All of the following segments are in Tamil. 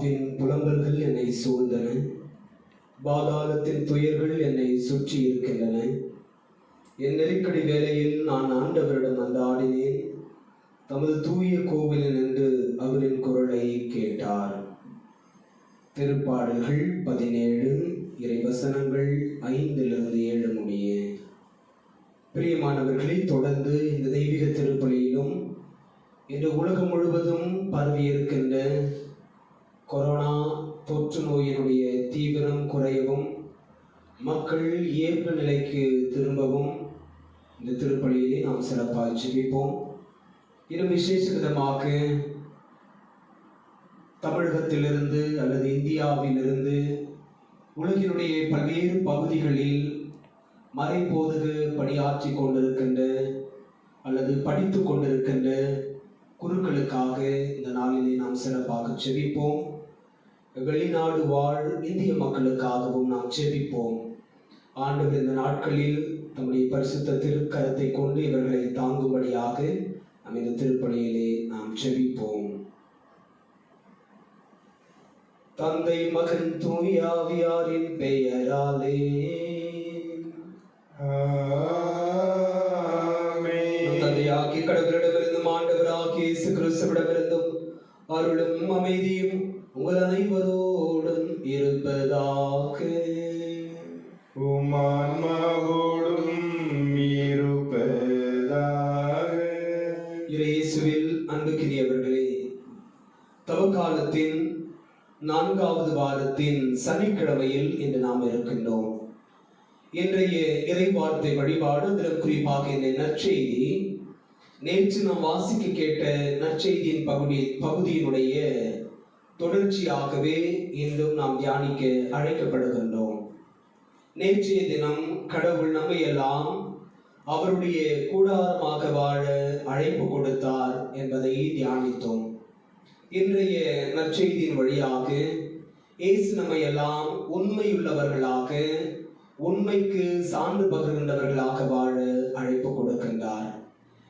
சாவின் புலம்பல்கள் என்னை சூழ்ந்தன, பாதாளத்தின் துயர்கள் என்னை சுற்றி இருக்கின்றன. என் நெருக்கடி வேளையில் நான் ஆண்டவரிடம் மன்றாடினேன். தமது தூய கோவிலில் நின்று அவரின் குரலை கேட்டார். திருப்பாடல்கள் 17 இறைவசனங்கள் 5-7 முடிய. பிரியமானவர்களை, தொடர்ந்து இந்த தெய்வீக திருப்பலியிலும் இன்று உலகம் முழுவதும் பரவியிருக்கின்ற கொரோனா தொற்று நோயினுடைய தீவிரம் குறையவும், மக்கள் இயல்பு நிலைக்கு திரும்பவும் இந்த திருப்பலியிலே நாம் சிறப்பாக ஜெபிப்போம். இன்னும் விசேஷ விதமாக தமிழகத்திலிருந்து அல்லது இந்தியாவிலிருந்து உலகினுடைய பல்வேறு பகுதிகளில் மறைபோதக பணியாற்றி கொண்டிருக்கின்ற அல்லது படித்து கொண்டிருக்கின்ற குருக்களுக்காக இந்த நாளிலே நாம் சிறப்பாக ஜெபிப்போம். வெளிநாடு வாழ் இந்திய மக்களுக்காகவும் நாம் ஜெபிப்போம். ஆண்டவர் இந்த நாட்களில் தம்முடைய பரிசுத்த திருக்கரத்தை கொண்டு இவர்களை தாங்கும்படியாக நாம் இந்த திருப்பலியிலே நாம் ஜெபிப்போம். தந்தை, மகன், தூய ஆவியாரின் பெயராலே தந்தையாகிய கடவுளிடமிருந்தும் ஆண்டவராகிய இயேசு கிறிஸ்துவிடமிருந்தும் அருளும் அமைதியும் உங்கள் அனைவரோடும் இருப்பதாக. உம்மான்மாவோடும் இருப்பதாக. இயேசுவில் அன்புக்குரியவர்களே, தவக்காலத்தின் 4வது வாரத்தின் சனிக்கிழமையில் இன்று நாம் இருக்கின்றோம். இன்றைய இறைவார்த்தை வழிபாடு, அதிலும் குறிப்பாக இந்த நற்செய்தி, நேற்று நாம் வாசிக்க கேட்ட நற்செய்தியின் பகுதியினுடைய தொடர்ச்சியாகவே இன்றும் நாம் தியானிக்க அழைக்கப்படுகின்றோம். நேற்றைய தினம் கடவுள் நம்மை எல்லாம் அவருடைய கூடாரமாக வாழ அழைப்பு கொடுத்தார் என்பதை தியானித்தோம். இன்றைய நற்செய்தியின் வழியாக இயேசு நம்மை எல்லாம் உண்மையுள்ளவர்களாக, உண்மைக்கு சான்று பகிர்கின்றவர்களாக வாழ அழைப்பு கொடுக்கின்றார்.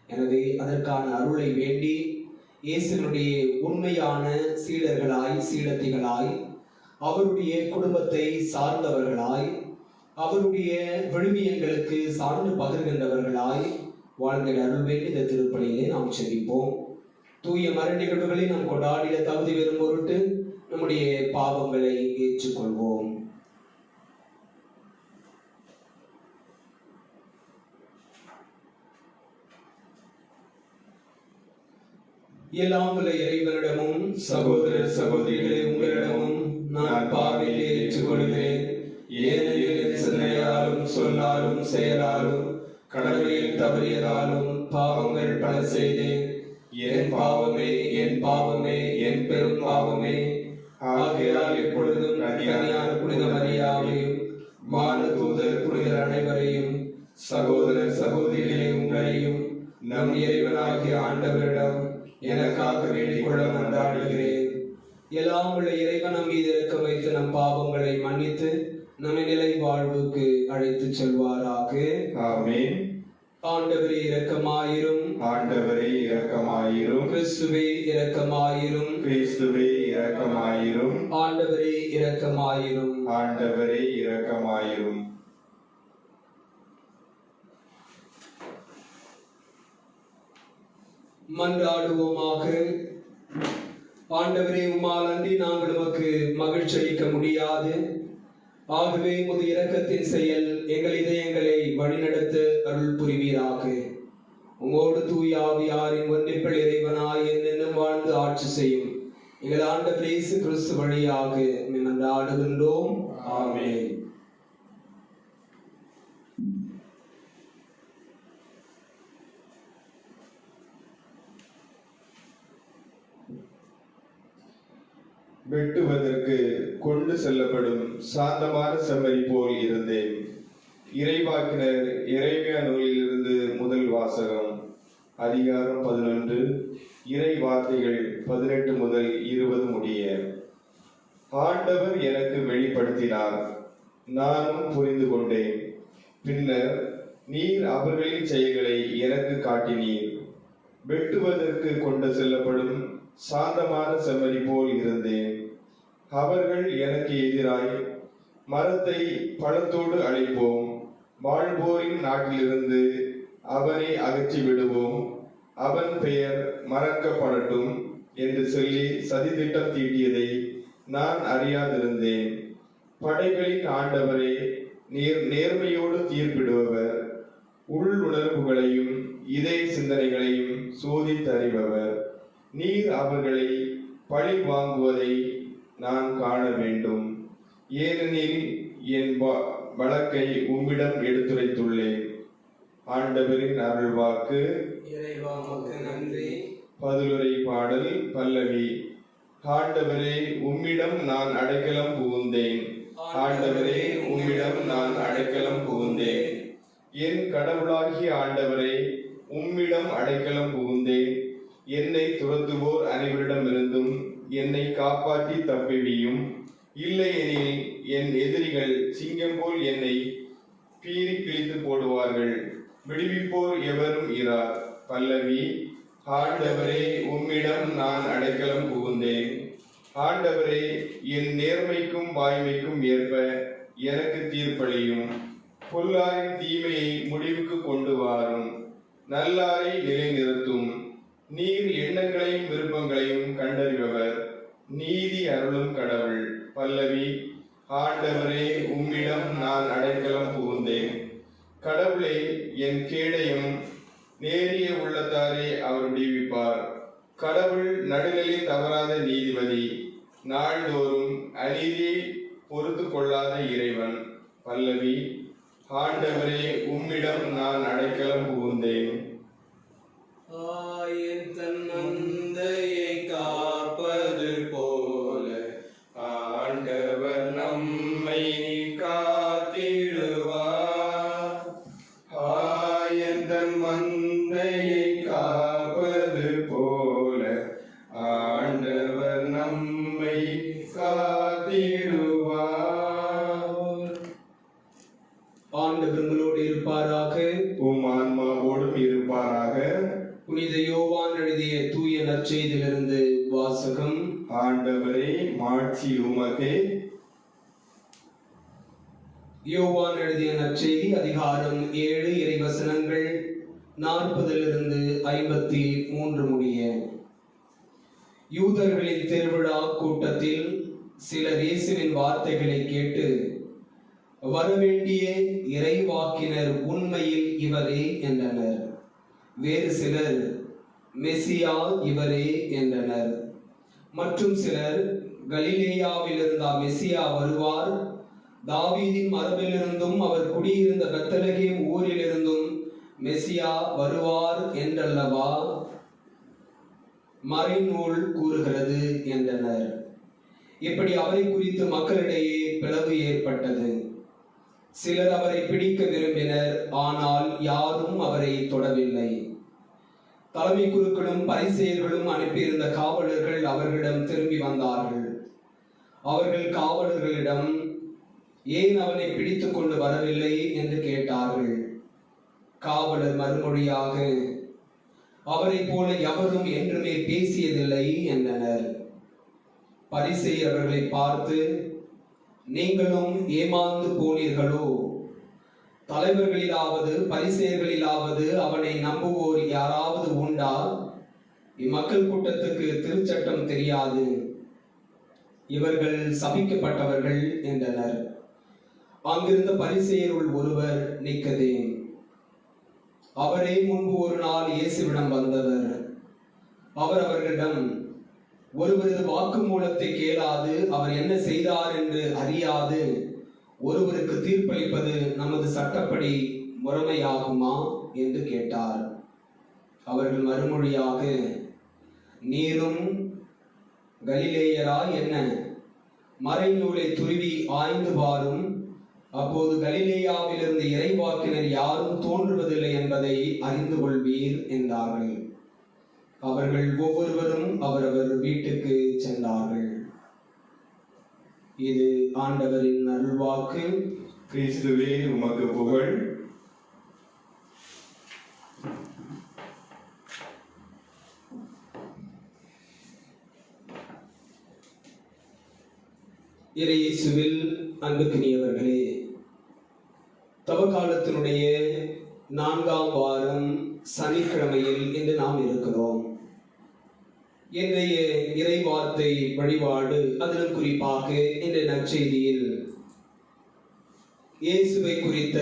எனவே அதற்கான அருளை வேண்டி இயேசுனுடைய உண்மையான சீடர்களாய், சீடத்திகளாய், அவருடைய குடும்பத்தை சார்ந்தவர்களாய், அவருடைய விழுமியங்களுக்கு சான்று பகிர்கின்றவர்களாய் வாழ்ந்த அருள் வேண்டி இந்த திருப்பலியிலே நாம் ஜெபிப்போம். தூய மர நிகழ்வுகளை நாம் கொண்டாடிட தகுதி பெறும் பொருட்டு நம்முடைய பாவங்களை ஏற்றுக்கொள்வோம். எல்லாம் வல்ல இறைவனிடமும் சகோதர சகோதரிகளே உங்களிடமும் நான் பாவியை ஏற்றுக்கொள்கிறேன். ஏனெனில் என் சிந்தனையாலும் சொல்லாலும் செயலாலும் கடமையில் தவறியதாலும் பாவங்கள் பல செய்தேன். என் பாவமே, என் பாவமே, என் பெரும் பாவமே. ஆகையால் எப்பொழுதும் கன்னியான புனித மரியாவையும் வானதூதர் புனிதர் அனைவரையும், சகோதர சகோதரிகளே உங்களையும் நம் இறைவனாகிய ஆண்டவரிடம் எனக்காக வேண்டிக் கொள்ள மன்றாடுகிறேன். எல்லாம் உள்ள இறைவன் நம் மீது இரக்கம் வைத்து நம் பாவங்களை மன்னித்து நம்மை நிலை வாழ்வுக்கு அழைத்து செல்வாராக. ஆமென். ஆண்டவரே இரக்கமாயிரும். ஆண்டவரே இரக்கமாயிரும். கிறிஸ்துவே இரக்கமாயிரும். கிறிஸ்துவே இரக்கமாயிரும். ஆண்டவரே இரக்கமாயிரும். ஆண்டவரே இரக்கமாயிரும். மன்றாடுவோமாக. ஆண்டவரே, உம்மால் அன்றி நாங்கள் உமக்கு மகிழ்ச்சி அளிக்க முடியாது. ஆகவே உமது இரக்கத்தின் செயல் எங்கள் இதயங்களை வழிநடத்த அருள் புரிவீராக. உமோடு தூய ஆவியாரின் ஒன்றிப்பில் இறைவனாய் என்னென்னும் வாழ்ந்து ஆட்சி செய்யும் எங்கள் ஆண்டவர் இயேசு கிறிஸ்து வழியாக மன்றாடுகின்றோம். ஆமென். வெட்டுவதற்கு கொண்டு செல்லப்படும் சாந்தமான செம்மறி போல் இருந்தேன். இறைவாக்கினர் எரேமியா நூலிலிருந்து முதல் வாசகம். அதிகாரம் 11, இறை வார்த்தைகள் 18 முதல் 20 முடிய. ஆண்டவர் எனக்கு வெளிப்படுத்தினார், நானும் புரிந்து கொண்டேன். பின்னர் நீர் அவர்களின் செயல்களை எனக்கு காட்டினீர். வெட்டுவதற்கு கொண்டு செல்லப்படும் சாந்தமான செம்மறி போல் இருந்தேன். அவர்கள் எனக்கு எதிராய் மரத்தை பழத்தோடு அழிப்போம், வாழ்வோரின் நாட்டிலிருந்து அவனை அகற்றி விடுவோம், அவன் பெயர் மறக்கப்படட்டும் என்று சொல்லி சதித்திட்டம் தீட்டியதை நான் அறியாதிருந்தேன். படைகளின் ஆண்டவரே, நீர் நேர்மையோடு தீர்ப்பிடுபவர், உள் உணர்வுகளையும் இதய சிந்தனைகளையும் சோதித்தறிபவர். நீர் அவர்களை பழி வாங்குவதை நான் காண வேண்டும். ஏனெனில் என் வழக்கை உம்மிடம் எடுத்துரைத்துள்ளேன். ஆண்டவரின் அருள்வாக்கு. இறைவா உமக்கு நன்றி. பதிலுரை பாடல் பல்லவி. ஆண்டவரே, உம்மிடம் நான் அடைக்கலம் புகுந்தேன். ஆண்டவரே, உம்மிடம் நான் அடைக்கலம் புகுந்தேன். என் கடவுளாகிய ஆண்டவரே, உம்மிடம் அடைக்கலம் புகுந்தேன். என்னை துரத்துவோர் அனைவரிடமிருந்தும் என்னை காப்பாற்றி தப்பிவியும். இல்லையெனில் என் எதிரிகள் சிங்கம் போல் என்னை பீறி கிழித்து போடுவார்கள். விடுவிப்போர் எவரும் இரார். பல்லவி. ஆண்டவரே, உம்மிடம் நான் அடைக்கலம் புகுந்தேன். ஆண்டவரே, என் நேர்மைக்கும் வாய்மைக்கும் ஏற்ப எனக்கு தீர்ப்பளியும். பொல்லாரின் தீமையை முடிவுக்கு கொண்டு வாரும், நல்லாரை நிலைநிறுத்தும். நீர் எண்ணங்களையும் விருப்பங்களையும் கண்டறிபவர், நீதி அருளும் கடவுள். பல்லவி. ஆண்டவரே, உம்மிடம் நான் அடைக்கலம் புகுந்தேன். கடவுளே, என் கேடயம், நேரிய உள்ளத்தாரே அவர் விடுவிப்பார். கடவுள் நடுநிலை தவறாத நீதிபதி, நாள்தோறும் அநீதியை பொறுத்து கொள்ளாத இறைவன். பல்லவி. ஆண்டவரே, உம்மிடம் நான் அடைக்கலம் புகுந்தேன். ஆயன் தன் மந்தையை காப்பது போல ஆண்டவர் நம்மை காத்திடுவார். ஆயன் தன் மந்தையை காப்பது போல ஆண்டவர் நம்மை காத்திடுவார். ஆண்டவர் உங்களோடு இருப்பாராக. உம் ஆன்மாவோடும் இருப்பாராக. புனித யோவான் எழுதிய தூய நற்செய்தியிலிருந்து வாசகம். ஆண்டவரே, மாட்சி உமக்கே. யோவான் எழுதிய நற்செய்தி அதிகாரம் 7 இறைவசனங்கள் 40 53 முடிய. யூதர்களின் திருவிழா கூட்டத்தில் சிலர் இயேசுவின் வார்த்தைகளை கேட்டு, வரவேண்டிய இறைவாக்கினர் உண்மையில் இவரே என்றனர். வேறு சிலர், மெசியா இவரே என்றனர். மற்றும் சிலர், கலிலேயாவிலிருந்தா மெசியா வருவார்? தாவீதின் மரபிலிருந்தும் அவர் குடியிருந்த பெத்லகேம் ஊரிலிருந்தும் மெசியா வருவார் என்றல்லவா மறைநூல் கூறுகிறது என்றனர். இப்படி அவரை குறித்து மக்களிடையே பிளவு ஏற்பட்டது. சிலர் அவரை பிடிக்க விரும்பினர், ஆனால் யாரும் அவரை தொடவில்லை. தலைமை குருக்களும் பரிசேயர்களும் அனுப்பியிருந்த காவலர்கள் அவர்களிடம் திரும்பி வந்தார்கள். அவர்கள் காவலர்களிடம், ஏன் அவனை பிடித்துக் கொண்டு வரவில்லை என்று கேட்டார்கள். காவலர் மறுமொழியாக, அவரை போல எவரும் என்றுமே பேசியதில்லை என்றனர். பரிசேயர் அவர்களை பார்த்து, நீங்களும் ஏமாந்து போனீர்களோ? தலைவர்களிலாவது பரிசேயர்களிலாவது அவனை நம்புவோர் யாராவது உண்டா? இம்மக்கள் கூட்டத்துக்கு திருச்சட்டம் தெரியாது, இவர்கள் சபிக்கப்பட்டவர்கள் என்றனர். அங்கிருந்த பரிசேயருள் ஒருவர் நிக்கதேம். அவரே முன்பு ஒரு நாள் இயேசுவிடம் வந்தவர். அவர் அவர்களிடம், ஒருவரது வாக்குமூலத்தை கேளாது அவர் என்ன செய்தார் என்று அறியாது ஒருவருக்கு தீர்ப்பளிப்பது நமது சட்டப்படி முறைமையாகுமா என்று கேட்டார். அவர்கள் மறுமொழியாக, நீரும் கலிலேயரா என்ன? மறைநூலை துருவி ஆய்ந்து பாரும், அப்போது கலிலேயாவிலிருந்து இறைவாக்கினர் யாரும் தோன்றுவதில்லை என்பதை அறிந்து கொள்வீர் என்றார்கள். அவர்கள் ஒவ்வொருவரும் அவரவர் வீட்டுக்கு சென்றார்கள். இது ஆண்டவரின் அருள்வாக்கு. கிறிஸ்துவே, உமக்கு புகழ். இயேசுவில் அன்புக்குரியவர்களே, தவக்காலத்தினுடைய 4ஆம் வாரம் சனிக்கிழமையில் இன்று நாம் இருக்கிறோம். இன்றைய இறைவார்த்தை வழிபாடு, அதிலும் குறிப்பாக இன்றைய நற்செய்தியில் இயேசுவை குறித்த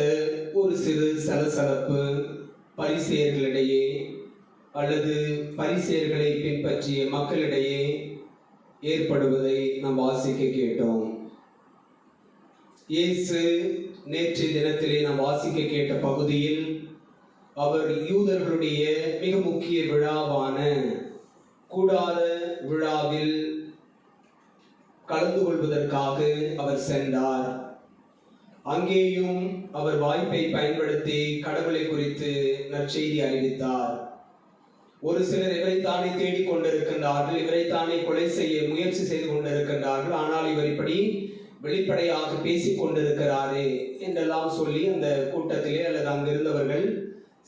ஒரு சிறு சலசலப்பு பரிசேயர்களிடையே அல்லது பரிசேயர்களை பின்பற்றிய மக்களிடையே ஏற்படுவதை நாம் வாசிக்க கேட்டோம். இயேசு நேற்றைய தினத்திலே நாம் வாசிக்க கேட்ட பகுதியில் அவர் யூதர்களுடைய மிக முக்கிய விழாவான கூடார விழாவில் கலந்து கொள்வதற்காக அவர் சென்றார். அங்கேயும் அவர் வாய்ப்பை பயன்படுத்தி கடவுளை குறித்து நற்செய்தி அறிவித்தார். ஒரு சிலர் இவரைத்தானே தேடிக் கொண்டிருக்கின்றார்கள், இவரைத்தானே கொலை செய்ய முயற்சி செய்து கொண்டிருக்கின்றார்கள், ஆனால் இவர் இப்படி வெளிப்படையாக பேசிக் கொண்டிருக்கிறாரே என்றெல்லாம் சொல்லி அந்த கூட்டத்திலே அல்லது அங்கிருந்தவர்கள்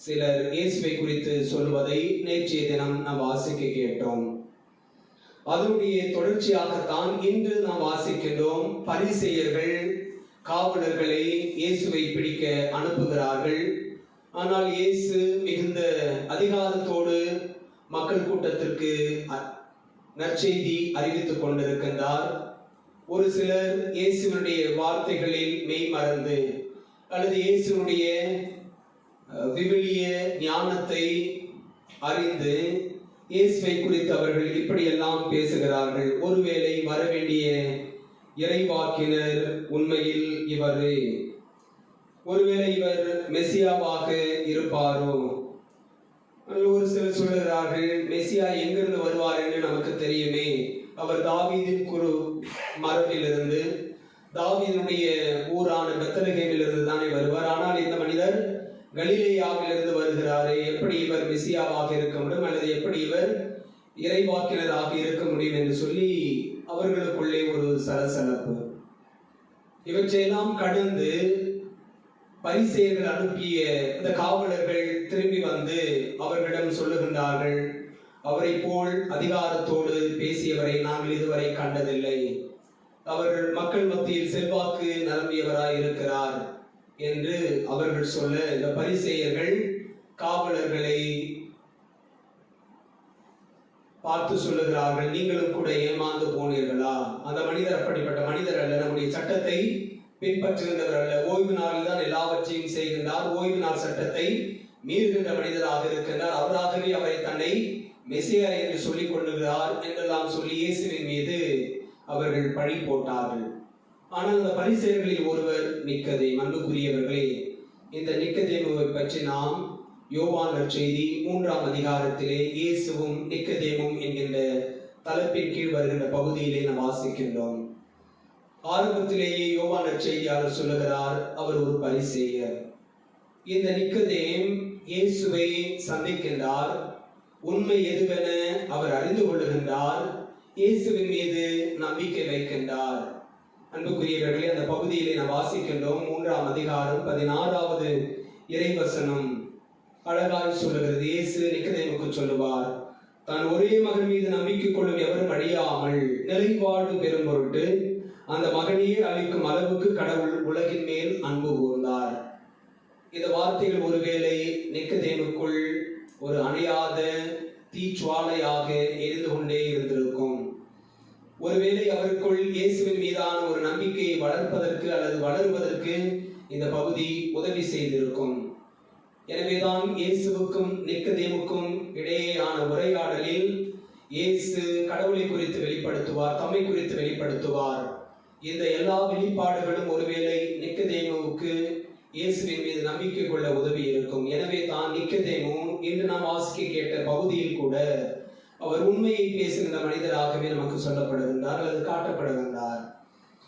சிலர் இயேசுவை குறித்து சொல்வதை நேற்றைய தினம் நாம் வாசிக்க கேட்டோம். அதனுடைய தொடர்ச்சியாகத்தான் இன்று நாம் வாசிக்கின்றோம். பரிசேயர்கள் காவலர்களை இயேசுவை பிடிக்க அனுப்புகிறார்கள். ஆனால் இயேசு மிகுந்த அதிகாரத்தோடு மக்கள் கூட்டத்திற்கு நற்செய்தி அறிவித்துக் கொண்டிருக்கின்றார். ஒரு சிலர் இயேசுவினுடைய வார்த்தைகளில் மெய் மறந்து அல்லது இயேசுனுடைய விவிலிய ஞானத்தை அறிந்து இயேசுவை குறித்து அவர்கள் இப்படியெல்லாம் பேசுகிறார்கள். ஒருவேளை வரவேண்டிய இறைவாக்கினர் உண்மையில் இவரே, ஒருவேளை இவர் மெசியாவாக இருப்பாரோ? ஒரு சிலர் சொல்லுகிறார்கள், மெசியா எங்கிருந்து வருவார் என்று நமக்கு தெரியுமே, அவர் தாவீதின் குரு மரபிலிருந்து, தாவீதினுடைய ஊரான பெத்லகேமிலிருந்து தானே வருவார். ஆனால் இந்த மனிதர் கலிலேயாவிலிருந்து வருகிறாரே, எப்படி இவர் மெசியாவாக இருக்க முடியும் அல்லது எப்படி இவர் இறைவாக்கினராக இருக்க முடியும் என்று சொல்லி அவர்களுக்குள்ளே ஒரு சலசலப்பு. இவற்றையெல்லாம் கடந்து பரிசேயர்கள் அனுப்பிய இந்த காவலர்கள் திரும்பி வந்து அவர்களிடம் சொல்லுகின்றார்கள், அவரை போல் அதிகாரத்தோடு பேசியவரை நாங்கள் இதுவரை கண்டதில்லை. அவர் மக்கள் மத்தியில் செல்வாக்கு நிரம்பியவராய் இருக்கிறார் என்று அவர்கள் சொல்ல, இந்த பரிசேயர்கள் காவலர்களை பார்த்து சொல்லுகிறார்கள், நீங்களும் கூட ஏமாந்து போனீர்களா? அந்த மனிதர் அப்படிப்பட்ட மனிதர் அல்ல, நம்முடைய சட்டத்தை பின்பற்றுகின்றவர் அல்ல, ஓய்வு நாளில் தான் எல்லாவற்றையும் செய்கின்றார், ஓய்வு நாள் சட்டத்தை மீறுகின்ற மனிதராக இருக்கின்றார், அவராகவே அவரை தன்னை மெசியா என்று சொல்லிக் கொள்ளுகிறார் என்றெல்லாம் சொல்லி இயேசுவின் மீது அவர்கள் பழி போட்டார்கள். ஆனால் அந்த பரிசேயர்களில் ஒருவர் நிக்கதேம். அன்புக்குரியவர்களே, இந்த நிக்கதேமுவை பற்றி நாம் யோவான் நற்செய்தி 3ஆம் அதிகாரத்திலே இயேசுவும் நிக்கதேமும் என்கின்ற தலைப்பின் கீழ் வருகின்ற பகுதியிலே நாம் வாசிக்கின்றோம். ஆரம்பத்திலேயே யோவான் நற்செய்தியாளர் சொல்லுகிறார், அவர் ஒரு பரிசேயர். இந்த நிக்கதேம் இயேசுவை சந்திக்கின்றார். உண்மை எதுவென அவர் அறிந்து கொள்ளுகின்றார். இயேசுவின் மீது நம்பிக்கை வைக்கின்றார். அன்புக்குரியவர்களே, அந்த பகுதியிலே நாம் வாசிக்கின்றோம். 3ஆம் அதிகாரம் 16வது இறைவசனம் அழகாய் சொல்லுகிறது. இயேசு நிக்கதேமுக்கு சொல்லுவார், தான் ஒரே மகன் மீது நம்பிக்கை கொள்ளும் எவரும் அழியாமல் நிலைவாழ்வு பெறும் பொருட்டு அந்த மகனையே அளிக்கும் அளவுக்கு கடவுள் உலகின் மேல் அன்பு கூர்ந்தார். இந்த வார்த்தைகள் ஒருவேளை நிக்கதேமுக்குள் ஒரு அணையாத தீச்சுவாலையாக எரிந்து கொண்டே இருந்திருக்கும். ஒருவேளை அவருக்குள் இயேசுவின் மீதான ஒரு நம்பிக்கையை வளர்ப்பதற்கு அல்லது வளருவதற்கு இந்த பகுதி உதவி செய்திருக்கும். எனவேதான் இயேசுவுக்கும் நிக்கதேமுக்கும் இடையேயான உரையாடலில் இயேசு கடவுளை குறித்து வெளிப்படுத்துவார், தம்மை குறித்து வெளிப்படுத்துவார். இந்த எல்லா வெளிப்பாடுகளும் ஒருவேளை நிக்கதேமுவுக்கு இயேசுவின் மீது நம்பிக்கை கொள்ள உதவி இருக்கும். எனவே தான் நிக்கதேமு இன்று நாம் வாசிக்க கேட்ட பகுதியில் கூட அவர் உண்மையை பேசுகின்ற மனிதராகவே நமக்கு சொல்லப்படுகின்றார் அல்லது காட்டப்படுகின்றார்.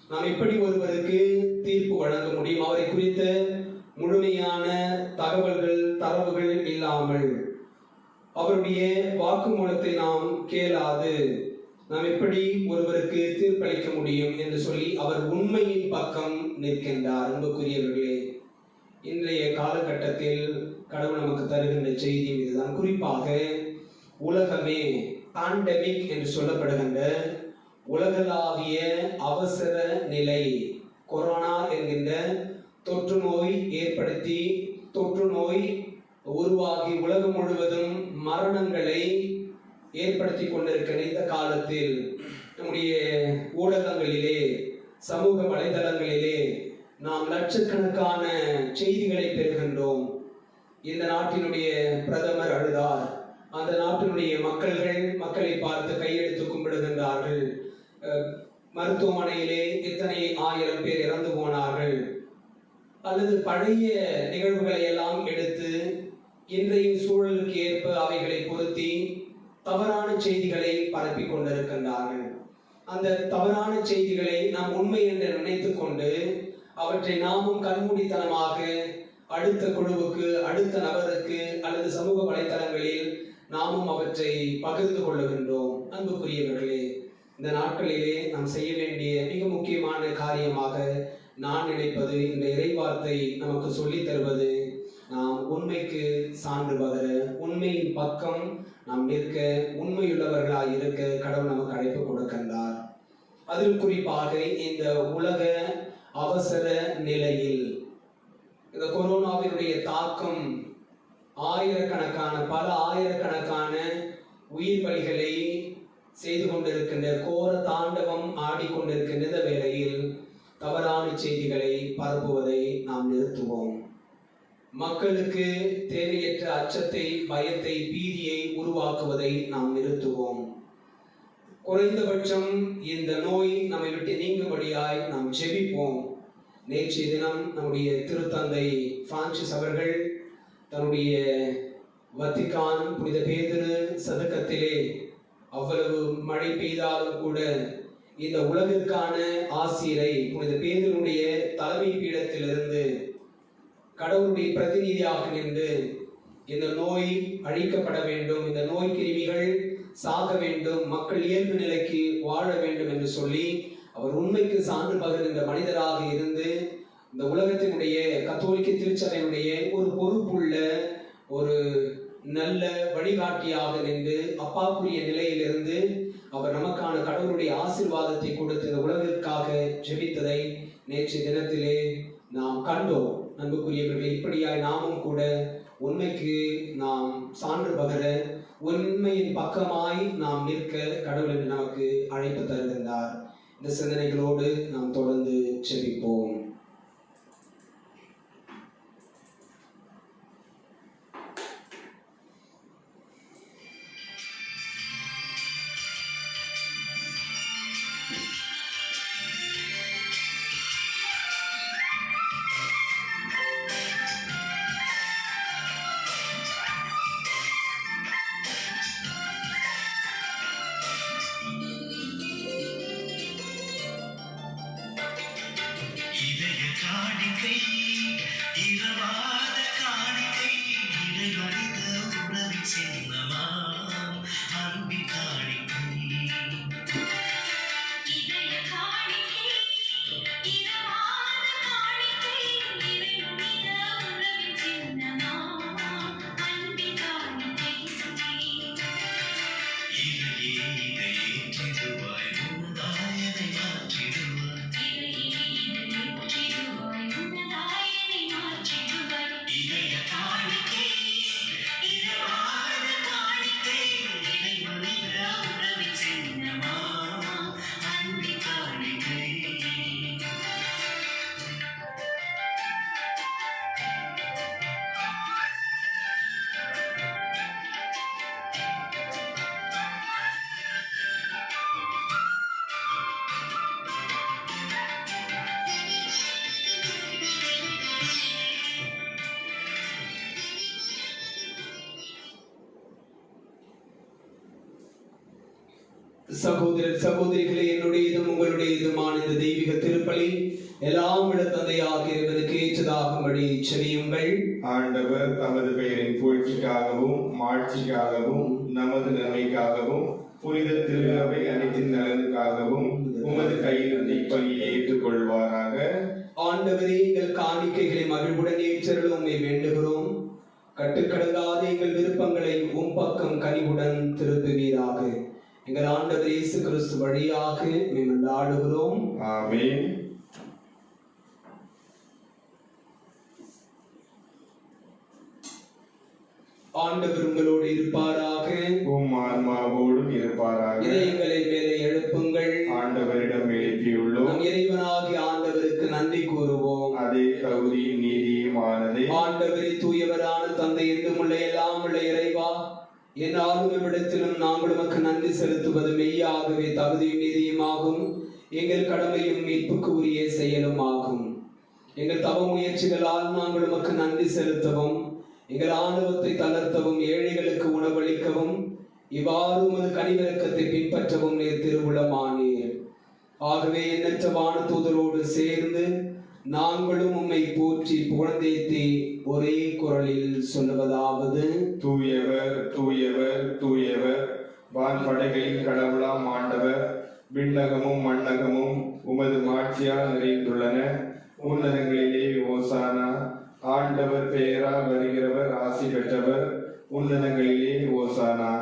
நாம் எப்படி ஒருவருக்கு தீர்ப்பு வழங்க முடியும்? அவரை குறித்த முழுமையான தகவல்கள், தரவுகள் இல்லாமல், அவருடைய வாக்குமூலத்தை நாம் கேளாது நாம் எப்படி ஒருவருக்கு தீர்ப்பளிக்க முடியும் என்று சொல்லி அவர் உண்மையின் பக்கம் நிற்கின்றார். அன்புக்குரியவர்களே, இன்றைய காலகட்டத்தில் கடவுள் நமக்கு தருகின்ற செய்தி இதுதான். குறிப்பாக உலகமே பாண்டமிக் என்று சொல்லப்படுகின்ற உலகளாவிய அவசர நிலை கொரோனா என்கின்ற தொற்று நோய் உருவாகி உலகம் முழுவதும் மரணங்களை ஏற்படுத்தி கொண்டிருக்கிற இந்த காலத்தில் நம்முடைய ஊடகங்களிலே, சமூக வலைதளங்களிலே நாம் லட்சக்கணக்கான செய்திகளை பெறுகின்றோம். இந்த நாட்டினுடைய பிரதமர் அழுதார், அந்த நாட்டினுடைய மக்களை பார்த்து கையெடுத்து கும்பிடுகின்றார்கள். மருத்துவமனையிலே இத்தனை 1000 பேர் இறந்து போனார்கள். அல்லது பழைய நிகழ்வுகளை எல்லாம் எடுத்து இன்றைய சூழலுக்கு ஏற்ப அவைகளை பொருத்தி தவறான செய்திகளை பரப்பிக் கொண்டிருக்கின்றார்கள். அந்த தவறான செய்திகளை நாம் உண்மை என்று நினைத்துக் கொண்டு அவற்றை நாமும் கண்மூடித்தனமாக அடுத்த குழுவுக்கு, அடுத்த நபருக்கு அல்லது சமூக வலைத்தளங்களில் நாமும் அவற்றை பகிர்ந்து கொள்ளுகின்றோம். அன்புக்குரியவர்களே, இந்த நாட்களிலே நாம் செய்ய வேண்டிய மிக முக்கியமான காரியமாக நான் நினைப்பது, இந்த இறைவார்த்தை நமக்கு சொல்லித் தருவது, நாம் உண்மைக்கு சான்று பகர, உண்மையின் பக்கம் நாம் நிற்க, உண்மையுள்ளவர்களாய் இருக்க கடவுள் நமக்கு அழைப்பு கொடுக்கின்றார். அதில் குறிப்பாக இந்த உலக அவசர நிலையில் இந்த கொரோனாவினுடைய தாக்கம் பல ஆயிரக்கணக்கான உயிர் பலிகளை செய்து கொண்டிருக்கின்ற கோர தாண்டவம் ஆடிக்கொண்டிருக்கின்ற வேளையில் தவறான செய்திகளை பரப்புவதை நாம் நிறுத்துவோம். மக்களுக்கு தேவையற்ற அச்சத்தை, பயத்தை, பீதியை உருவாக்குவதை நாம் நிறுத்துவோம். குறைந்தபட்சம் இந்த நோய் நம்மை விட்டு நீங்கும்படியாய் நாம் ஜெபிப்போம். நேற்றைய தினம் நம்முடைய திருத்தந்தை பிரான்சிஸ் அவர்கள் தன்னுடைய வத்திக்கான் புனித பேதுரு சதுக்கத்திலே அவ்வளவு மழை பெய்தாலும் கூட இந்த உலகிற்கான ஆசிரை புனித பேதுருடைய தலைமை பீடத்திலிருந்து கடவுளுடைய பிரதிநிதியாக நின்று இந்த நோய் அழிக்கப்பட வேண்டும், இந்த நோய் கிருமிகள் சாக வேண்டும், மக்கள் இயல்பு நிலைக்கு வாழ வேண்டும் என்று சொல்லி அவர் உண்மைக்கு சான்று பகிர்கின்ற மனிதராக இருந்து இந்த உலகத்தினுடைய கத்தோலிக்க திருச்சபையினுடைய ஒரு பொறுப்புள்ள ஒரு நல்ல வழிகாட்டியாக நின்று அப்பாக்குரிய நிலையிலிருந்து அவர் நமக்கான கடவுளுடைய ஆசீர்வாதத்தை கொடுத்து இந்த உலகிற்காக ஜெபித்ததை நேற்றைய தினத்திலே நாம் கண்டோம். அன்புக்குரியவர்களே, இப்படியாய் நாமும் கூட உண்மைக்கு நாம் சான்று பகர, உண்மையின் பக்கமாய் நாம் நிற்க கடவுள் நமக்கு அழைப்பு தருகின்றார். இந்த சிந்தனைகளோடு நாம் தொடர்ந்து ஜெபிப்போம். சகோதரர் சகோதரிகளே, என்னுடையதும் உங்களுடையதுமான இந்த தெய்வீக திருப்பலி எல்லாம் விட தந்தையாக இறைவனுக்கு ஏற்றதாகும்படி செவியுங்கள். ஆண்டவர் தமது பெயரின் புகழ்ச்சிக்காகவும் மாட்சிக்காகவும் நமது நன்மைக்காகவும் புனித திரு அவை அனைத்தின் நலனுக்காகவும் உமது கையில் இப்பலியை ஏற்றுக்கொள்வாராக. ஆண்டவரே, எங்கள் காணிக்கைகளை மகிழ்வுடன் ஏற்றருள உம்மை வேண்டுகிறோம். கட்டுக்கடங்காத எங்கள் விருப்பங்களை உம் பக்கம் கனிவுடன் திருப்புவீராக. எங்கள் ஆண்டவர் இயேசு கிறிஸ்து வழியாக மன்றாடுகிறோம். ஆமென். ஆண்டவர் உங்களோடு இருப்பாராக, உம் ஆன்மாவோடும் இருப்பாராக. இதயங்களை மேலே எழுப்புங்கள். ஆண்டவரிடம் எழுப்பியுள்ளோம். நம் இறைவனாகிய ஆண்டவருக்கு நன்றி கூறுவோம். அதே தகுதியும் நீதியுமானதே. ஆண்டவரே, தூயவரான தந்தை, என்றும் உள்ள எல்லாம் உள்ள இறைவா, என்னாலும் இவ்விடத்திலும் நாங்கள் உமக்கு நன்றி செலுத்துவது மெய்யாகவே தகுதியும் நீதியுமாகும். எங்கள் கடமையும் மீட்புக்கு உரிய செயலும் ஆகும். எங்கள் தவ முயற்சிகளால் நாங்கள் உமக்கு நன்றி செலுத்தவும், எங்கள் ஆணவத்தை தளர்த்தவும், ஏழைகளுக்கு உணவளிக்கவும், இவ்வாறு உமது கனிவிரக்கத்தை பின்பற்றவும் நீர் திருவுளமானீர். ஆகவே எண்ணற்ற வானதூதரோடு சேர்ந்து நாங்களும் உம்மை போற்றி புகழ்ந்தேத்தி ஒரே குரலில் சொல்லுவதாவது: தூயவர், தூயவர், தூயவர், வான்படைகளின் கடவுளாம் ஆண்டவர், விண்ணகமும் மண்ணகமும் உமது மாட்சியால் நிறைந்துள்ளன. உன்னதங்களிலே ஓசானா. ஆண்டவர் பெயரால் வருகிறவர் ஆசி பெற்றவர். உன்னதங்களிலே ஓசானா.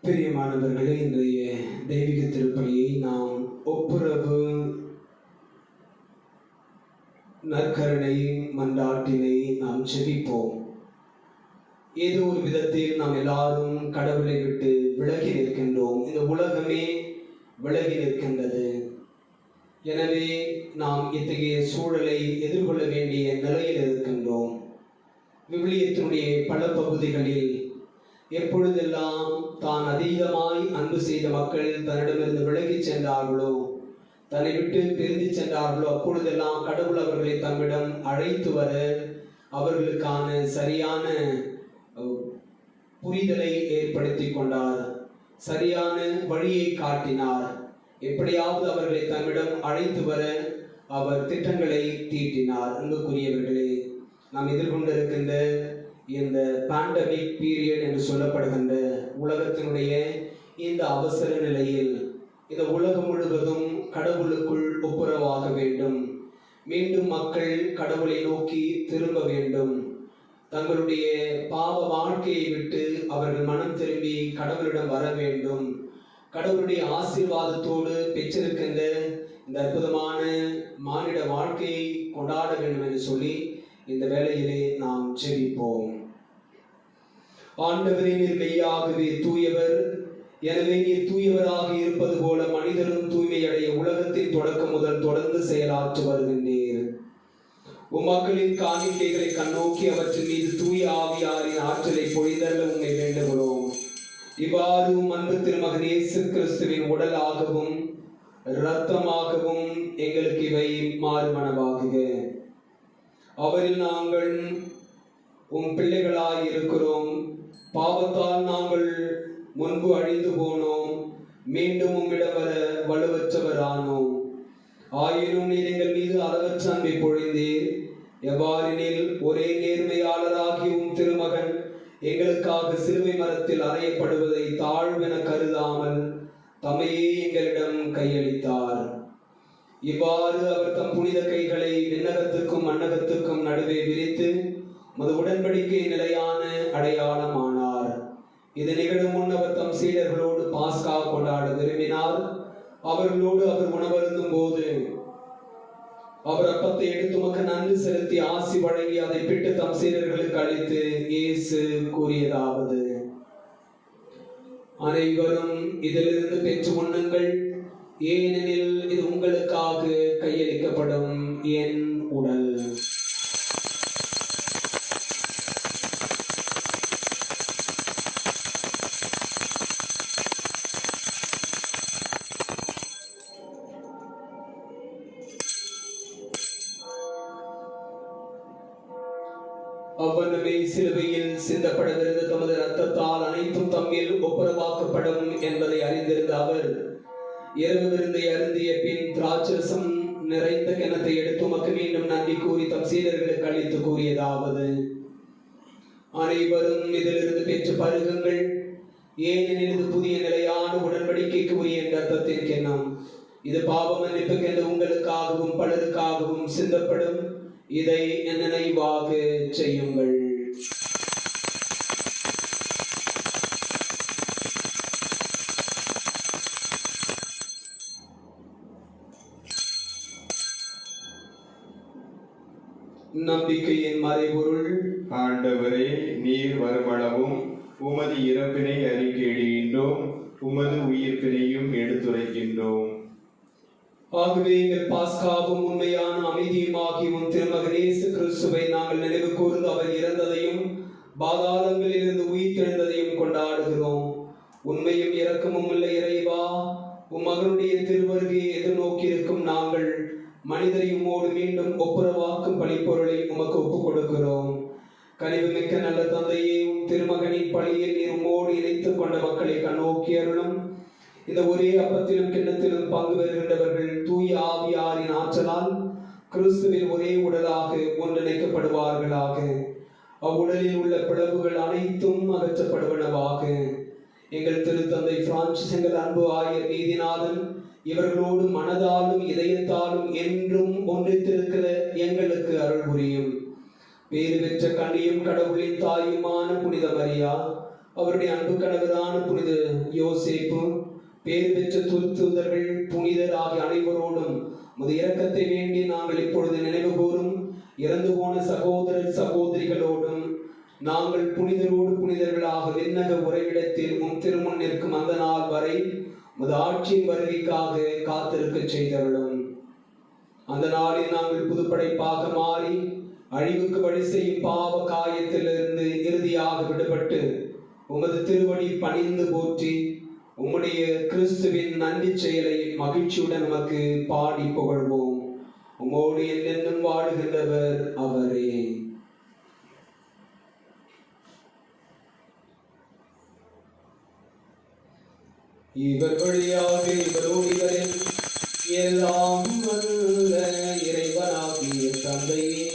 பிரியமானவர்களே, இன்றைய தெய்வீக திருப்பலியை நாம் ஒப்புரவு நற்கருணை மன்றாட்டினை நாம் செபிப்போம். ஏதோ ஒரு விதத்தில் நாம் எல்லாரும் கடவுளை விட்டு விலகி நிற்கின்றோம். இந்த உலகமே விலகி நிற்கின்றது. எனவே நாம் இத்தகைய சூழலை எதிர்கொள்ள வேண்டிய நிலையில் இருக்கின்றோம். விவிலியத்தினுடைய பல பகுதிகளில் எப்பொழுதெல்லாம் தான் அதீதமாய் அன்பு செய்த மக்கள் தன்னிடமிருந்து விலகி சென்றார்களோ, தன்னை விட்டு பிரிந்து சென்றார்களோ, அப்பொழுதெல்லாம் கடவுள் அவர்களை தம்மிடம் அழைத்து வர அவர்களுக்கான சரியான புரிதலை ஏற்படுத்தி கொண்டார். சரியான வழியை காட்டினார். எப்படியாவது அவர்களை தம்மிடம் அழைத்து வர அவர் திட்டங்களை தீட்டினார். அன்புக்குரியவர்களே, நாம் எதிர்கொண்டிருக்கின்ற இந்த பேண்டமிக் பீரியட் என்று சொல்லப்படுகின்ற உலகத்தினுடைய இந்த அவசர நிலையில் இந்த உலகம் முழுவதும் கடவுளுக்குள் ஒப்புரவாக வேண்டும். மீண்டும் மக்கள் கடவுளை நோக்கி திரும்ப வேண்டும். தங்களுடைய பாவ வாழ்க்கையை விட்டு அவர்கள் மனம் திரும்பி கடவுளிடம் வர வேண்டும். கடவுளுடைய ஆசீர்வாதத்தோடு பெற்றிருக்கின்ற இந்த அற்புதமான மானிட வாழ்க்கையை கொண்டாட வேண்டும் என்று சொல்லி இந்த வேளையிலே நாம் ஜெபிப்போம். ஆண்டவரே, நீர் மெய்யாகவே தூயவர். எனவே நீர் தூயவராக இருப்பது போல மனிதரும் தூய்மையடைய உலகத்தின் தொடக்கம் முதல் தொடர்ந்து செயலாற்றி வருகின்றீர். உம்மக்களின் காணிக்கைகளை கண்ணோக்கி அவற்றின் மீது தூய ஆவியாரின் ஆற்றலை பொழிதல்ல உண்மை வேண்டுகிறோம். இவ்வாறு அன்பு திருமகன் இயேசு கிறிஸ்துவின் உடலாகவும் இரத்தமாகவும் எங்களுக்கு இவை மாறுமனவாகுக. அவரில் நாங்கள் உம் பிள்ளைகளாய் இருக்கிறோம். பாவத்தால் நாங்கள் முன்பு அழிந்து போனோம், மீண்டும் உம்மிடம் வர வலுவற்றவரானோம். ஆயினும் நீர் எங்கள் மீது அளவற்ற அன்பை பொழிந்தீர். எவ்வாறெனில் ஒரே நேர்மையாளராகி உம் திருமகன் எங்களுக்காக சிலுவை மரத்தில் அறையப்படுவதை தாழ்வென கருதாமல் தம்மையே எங்களிடம் கையளித்தார். இவ்வாறு அவர் தம் புனித கைகளை விண்ணகத்துக்கும் மண்ணகத்துக்கும் நடுவே விரித்து மது உடன்படிக்கை நிலையான அடையாளமானார். இது நிகழும் முன் அவர் தம் சீடர்களோடு பாஸ்கா கொண்டாட விரும்பினார். அவர்களோடு அவர் உணவருந்தும் போது அவர் அப்பத்தை எடுத்து உமக்கு நன்றி செலுத்தி ஆசி வழங்கி அதை பிட்டு தம் சீடர்களுக்கு அளித்து இயேசு கூறியதாவது: அனைவரும் இதிலிருந்து பெற்று உண்ணுங்கள், ஏனெனில் இது உங்களுக்காக கையளிக்கப்படும் என் உடல். அவ்வண்ணமே சிலுவையில் சிந்தப்படவிருந்த தமது இரத்தத்தால் அனைத்தும் தம்மில் ஒப்புரவாக்கப்படும் என்பதை அறிந்திருந்த அவர் இரவு விருந்தை அருந்திய பின் திராட்சரசம் நிறைந்த கிணத்தை எடுத்து உமக்கு மீண்டும் நன்றி கூறி தம் சீடர்களுக்கு அளித்து கூறியதாவது: அனைவரும் இதிலிருந்து பெற்று பருகுங்கள், ஏனெனில் இது புதிய நிலையான உடன்படிக்கைக்கு உரிய என் இரத்தத்தின் கிண்ணம். இது பாவ மன்னிப்புக்கென்று உங்களுக்காகவும் பலருக்காகவும் சிந்தப்படும். இதை என் நினைவாக செய்யுங்கள். நம்பிக்கையின் மறைபொருள். ஆண்டவரே, நீர் வருமளவும் உமது இறப்பினை அறிக்கையிடுகின்றோம், உமது உயிர்ப்பினையும் எடுத்துரைக்கின்றோம். ஆகவே எங்கள் பாஸ்காவும் உண்மையான அமைதியுமாகி உன் திருமகன் இயேசு கிறிஸ்துவை நாங்கள் நினைவு கூர்ந்து அவர் இறந்ததையும் பாதாளங்களிலிருந்து உயிர்த்தெழுந்ததையும் கொண்டாடுகிறோம். உண்மையும் இரக்கமும் உள்ள இறைவா, உம் மகனுடைய திருவருகையை எதிர்நோக்கி இருக்கும் நாங்கள் மனிதரை உம்மோடு மீண்டும் ஒப்புரவாக்கும் பழிப்பொருளை உமக்கு ஒப்புக் கொடுக்கிறோம். கனிவு மிக்க நல்ல தந்தையே, உம் திருமகனின் பழியில் நீர் உம்மோடு இணைத்துக் கொண்ட மக்களை கண்ணோக்கி அருளும். இந்த ஒரே அப்பத்திலும் கிண்ணத்திலும் பங்கு பெறுகின்றவர்கள் தூய ஆவியாரின் ஆற்றலால் கிறிஸ்துவில் ஒரே உடலாக ஒன்றிணைக்கப்படுவார்களாக. அவ்வுடலில் உள்ள பிளவுகள் அனைத்தும் அகற்றப்படுவனவாக. எங்கள் திருத்தந்தை பிரான்சிஸ், எங்கள் அன்பு ஆயர் நீதிநாதன் இவர்களோடு மனதாலும் இதயத்தாலும் என்றும் ஒன்றித்திருக்கிற எங்களுக்கு அருள் புரியும். பேறு பெற்ற கண்ணியும் கடவுளின் தாயுமான புனித மரியா, அவருடைய அன்பு கணவரான புனித யோசேப்பு, பேறு பெற்ற தூதர்கள், புனிதர் ஆகிய அனைவரோடும் முது இரக்கத்தை வேண்டி நாங்கள் இப்பொழுது நினைவு கூறும் இறந்து போன சகோதரர் சகோதரிகளோடும் நாங்கள் புனிதரோடு புனிதர்களாக விண்ணக உறைவிடத்தில் உம் திருமுன் நிற்கும் அந்த நாள் வரை முது ஆட்சியின் வருகைக்காக காத்திருக்க செய்தருளும். அந்த நாளில் நாங்கள் புதுப்படைப்பாக மாறி அழிவுக்கு வழி செய்யும் பாவ காயத்திலிருந்து இறுதியாக விடுபட்டு உமது திருவடி பணிந்து போற்றி உம்முடைய கிறிஸ்துவின் நன்றி செயலை மகிழ்ச்சியுடன் நமக்கு பாடி புகழ்வோம். உம்மோடு என்றென்றும் வாழுகின்றவர் அவரே. இவர் வழியாக இவரோடு இவரில் எல்லாம் வல்ல இறைவனாகிய தந்தையே,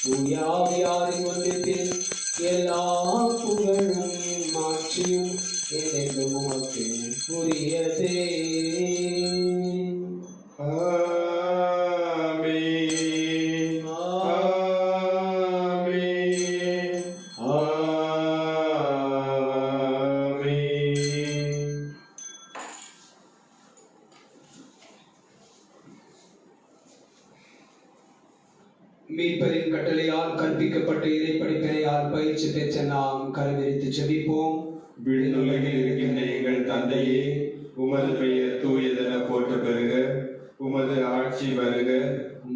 தூய ஆவியாரின் ஒன்றிப்பில் எல்லா புகழும் மாட்சியும் என்றென்றும் உமக்கு உரியதே. மீட்பரின் கட்டளையால் கற்பிக்கப்பட்ட இறைப்படிப்பினையால் பயிற்சி பெற்ற நாம் கரவிரித்து ஜெபிப்போம். விண்ணுலகில் இருக்கின்ற எங்கள் தந்தையே, உமது பெயர் தூயதென போற்ற பெறுக. உமது ஆட்சி வருக.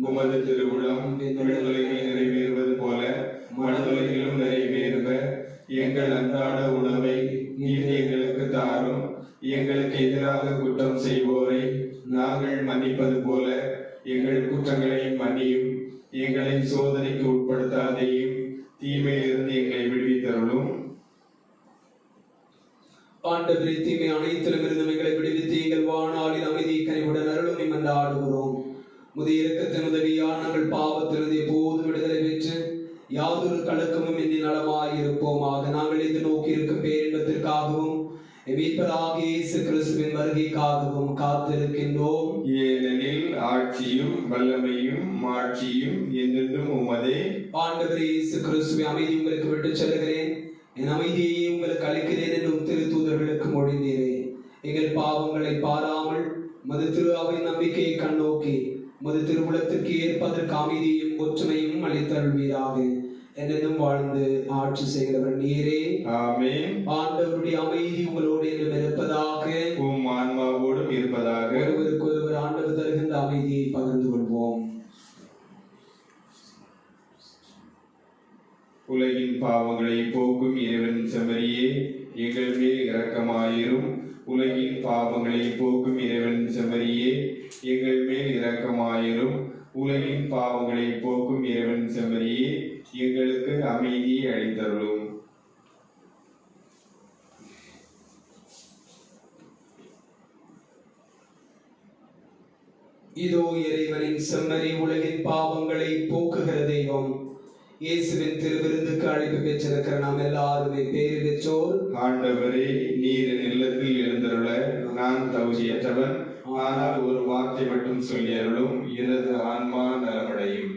உமது திருவுளம் விண்ணுலகில் நிறைவேறுவது போல மண்ணுலகிலும் நிறைவேறுக. எங்கள் அன்றாட உணவை நீர் எங்களுக்கு தாரும். எங்களுக்கு எதிராக குற்றம் செய்வோரை நாங்கள் மன்னிப்பது போல எங்கள் குற்றங்களை மன்னியும். எங்களை சோதனைக்கு உட்படுத்தாதையும், தீமையிலிருந்து எங்களை விடுவித்தருளும். ஆண்டவரே, தீமை அனைத்திலும் இருந்து எங்களை விடுவித்து எங்கள் வாழ்நாளில் அமைதியை கனிவுடன் அருளும் என்றாடுகிறோம். முதிய இரக்கத்தின் உதவியால் நாங்கள் பாவத்திலிருந்து எப்போதும் விடுதலை பெற்று யாதொரு கலக்கமும் இன்றி நலமாயிருப்போமாக. நாங்கள் எதிர்நோக்கி இருக்கும் பேரின்பத்திற்காகவும் மீட்பராகிய இயேசு கிறிஸ்துவின் வருகைக்காகவும் காத்திருக்கின்றோம். ஏனெனில் ஆட்சியும் வல்லமையும் மாட்சியும் என்றென்றும் உமதே. ஆண்டவரே இயேசு கிறிஸ்துவை, அமைதி உங்களுக்கு விட்டுச் செல்கிறேன், என் அமைதியை உங்களுக்கு அளிக்கிறேன் என்றும் திருத்தூதர்களுக்கு மொழிந்தீரே. எங்கள் பாவங்களை பாராமல் மது திரு அவை நம்பிக்கையை கண்ணோக்கி மது திருவுளத்திற்கு ஏற்பதற்கு அமைதியும் ஒற்றுமையும் அளித்தருள்வீராக. என்னென்னும் வாழ்ந்து ஆட்சி செய்கிறவர் நீரே. ஆமென். ஆண்டவருடைய அமைதி உங்களோடு என்றும் இருப்பதாக, உம் ஆன்மாவோடும் இருப்பதாக. ஒருவருக்கு ஒருவர் ஆண்டவர் தருகின்ற அமைதியை பகிர்ந்து கொள்வோம். உலகின் பாவங்களை போக்கும் இறைவன் செம்மறியே, எங்கள் மேல் இரக்கமாயிரும். உலகின் பாவங்களை போக்கும் இறைவன் செம்மறியே, எங்கள் மேல் இரக்கமாயிரும். உலகின் பாவங்களை போக்கும் இறைவன் செம்மறியே, எங்களுக்கு அமைதியை அளித்தருளும். இதோ இறைவனின் செம்மறி, உலகின் பாவங்களை போக்குகிற தெய்வம். இயேசுவின் திருவிருந்துக்கு அழைப்பு பெற்றிருக்கிற நாம் எல்லாருமே பேறு பெற்றோர். ஆண்டவரே, நீர் என் இல்லத்தில் எழுந்தருள நான் தகுதியற்றவன். ஆனால் ஒரு வார்த்தை மட்டும் சொல்லி அருளும், எனது ஆன்மா நலமடையும்.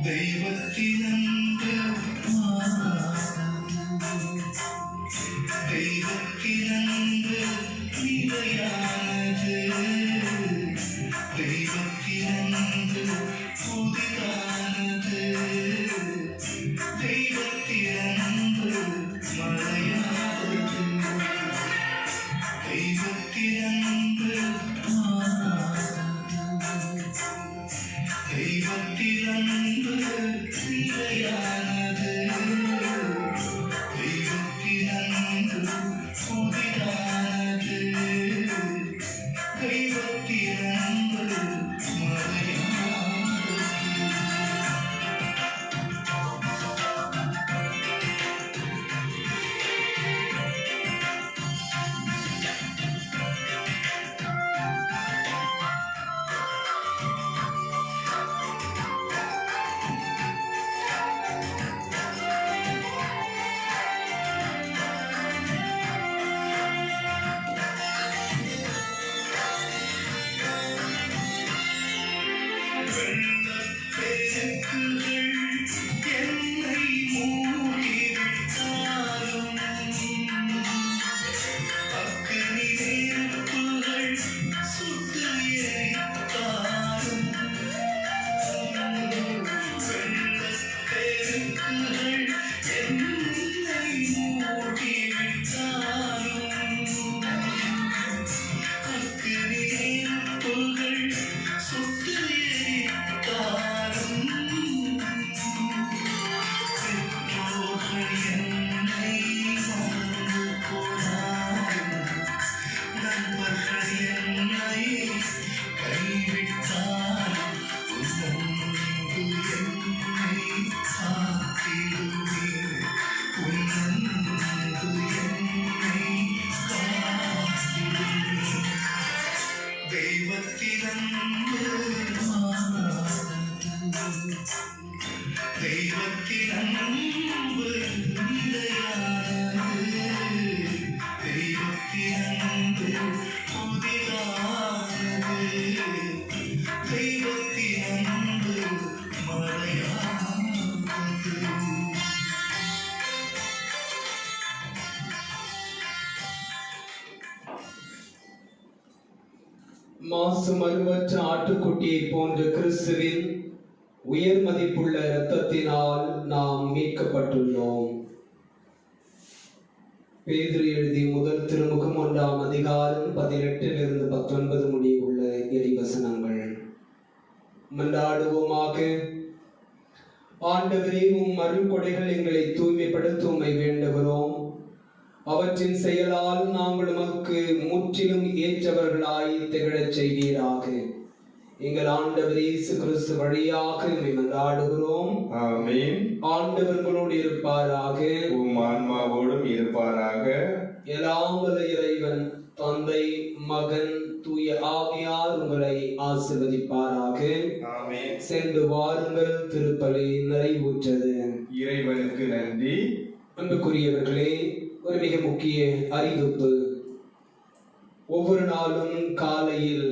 தெய்வத்தினன்று நிலையானது, தெய்வத்தினன்று புதிதானது, தெய்வத்தினன்று மறையாதது, தெய்வத்தினன்று தெய்வத்தினன்று நிலையானது, தெய்வத்தினன்று புதிதானது, தெய்வத்தினன்று மறையாதது. வெள்ளப்பெருக்குகள் என்னை மூடிவிட்டாலும், அக்கினி நெருப்புகள் சுட்டு எரித்தாலும், வெள்ளப்பெருக்குகள் என்னை மூடிவிட்டாலும், அக்கினி நெருப்புகள் சுட்டு எரித்தாலும், பெற்றோர்கள் என்னை மறந்து போனாலும், நண்பர்கள் என்னை கைவிட்டாலும், உன் அன்பு என்னை காத்திடுமே, உன் அன்பு என்னை காத்திடுமே. தெய்வத்தினன்று தெய்வத்தினன்பு நிலையானது, தெய்வத்தினன்பு புதிதானது, தெய்வத்தினன்பு மறையாதது. மாசு மறுவற்ற ஆட்டுக்குட்டியை போன்ற கிறிஸ்துவின் உயர் மதிப்புள்ள இரத்தத்தினால் நாம் மீட்கப்பட்டுள்ளோம். பேதுரு எழுதிய முதல் திருமுகம் 1ஆம் அதிகாரம் 18 - 19 முடிய உள்ள இறைவசனங்கள். மன்றாடுவோமாக. ஆண்டவரே, உம் அருள் கொடைகள் எங்களை தூய்மைப்படுத்த உம்மை வேண்டுகிறோம். அவற்றின் செயலால் நாங்கள் உமக்கு முற்றிலும் ஏற்றவர்களாய் திகழச் செய்வீராக. எங்கள் ஆண்டவர் இயேசு கிறிஸ்து வழியாக உம்மை மன்றாடுகிறோம். ஆமென். ஆண்டவர் உங்களோடு இருப்பாராக, உம் ஆன்மாவோடும் இருப்பாராக. எல்லாம் வல்ல இறைவன் தந்தை, மகன், தூய ஆவியார் உங்களை ஆசீர்வதிப்பாராக. ஆமென். சென்று வாருங்கள், திருப்பலி நிறைவுற்றது. இறைவனுக்கு நன்றி. அன்புக்குரியவர்களே, ஒரு மிக முக்கிய அறிவிப்பு. ஒவ்வொரு நாளும் காலையில்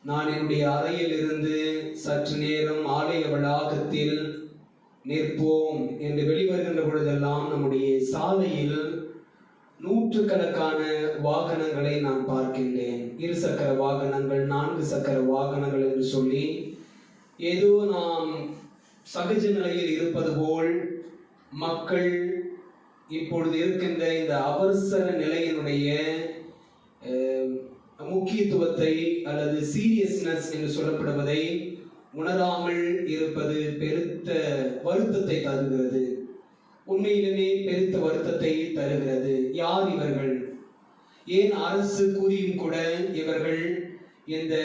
நான் என்னுடைய அறையில் இருந்து சற்று நேரம் ஆலய வளாகத்தில் நிற்போம் என்று வெளிவருகின்ற பொழுதெல்லாம் நம்முடைய சாலையில் நூற்றுக்கணக்கான வாகனங்களை நான் பார்க்கின்றேன். 2 சக்கர வாகனங்கள், 4 சக்கர வாகனங்கள் என்று சொல்லி ஏதோ நாம் சகஜ நிலையில் இருப்பது போல் மக்கள் இப்பொழுது இருக்கின்ற இந்த அவசர நிலையினுடைய முக்கியத்துவத்தை அல்லது சீரியஸ்னஸ் என்று சொல்லப்படுவதை உணராமல் இருப்பது பெருத்த வருத்தத்தை தருகிறது. உண்மையிலுமே பெருத்த வருத்தத்தை தருகிறது. யார் இவர்கள்? ஏன் அரசு கூறியும் கூட இவர்கள் இந்த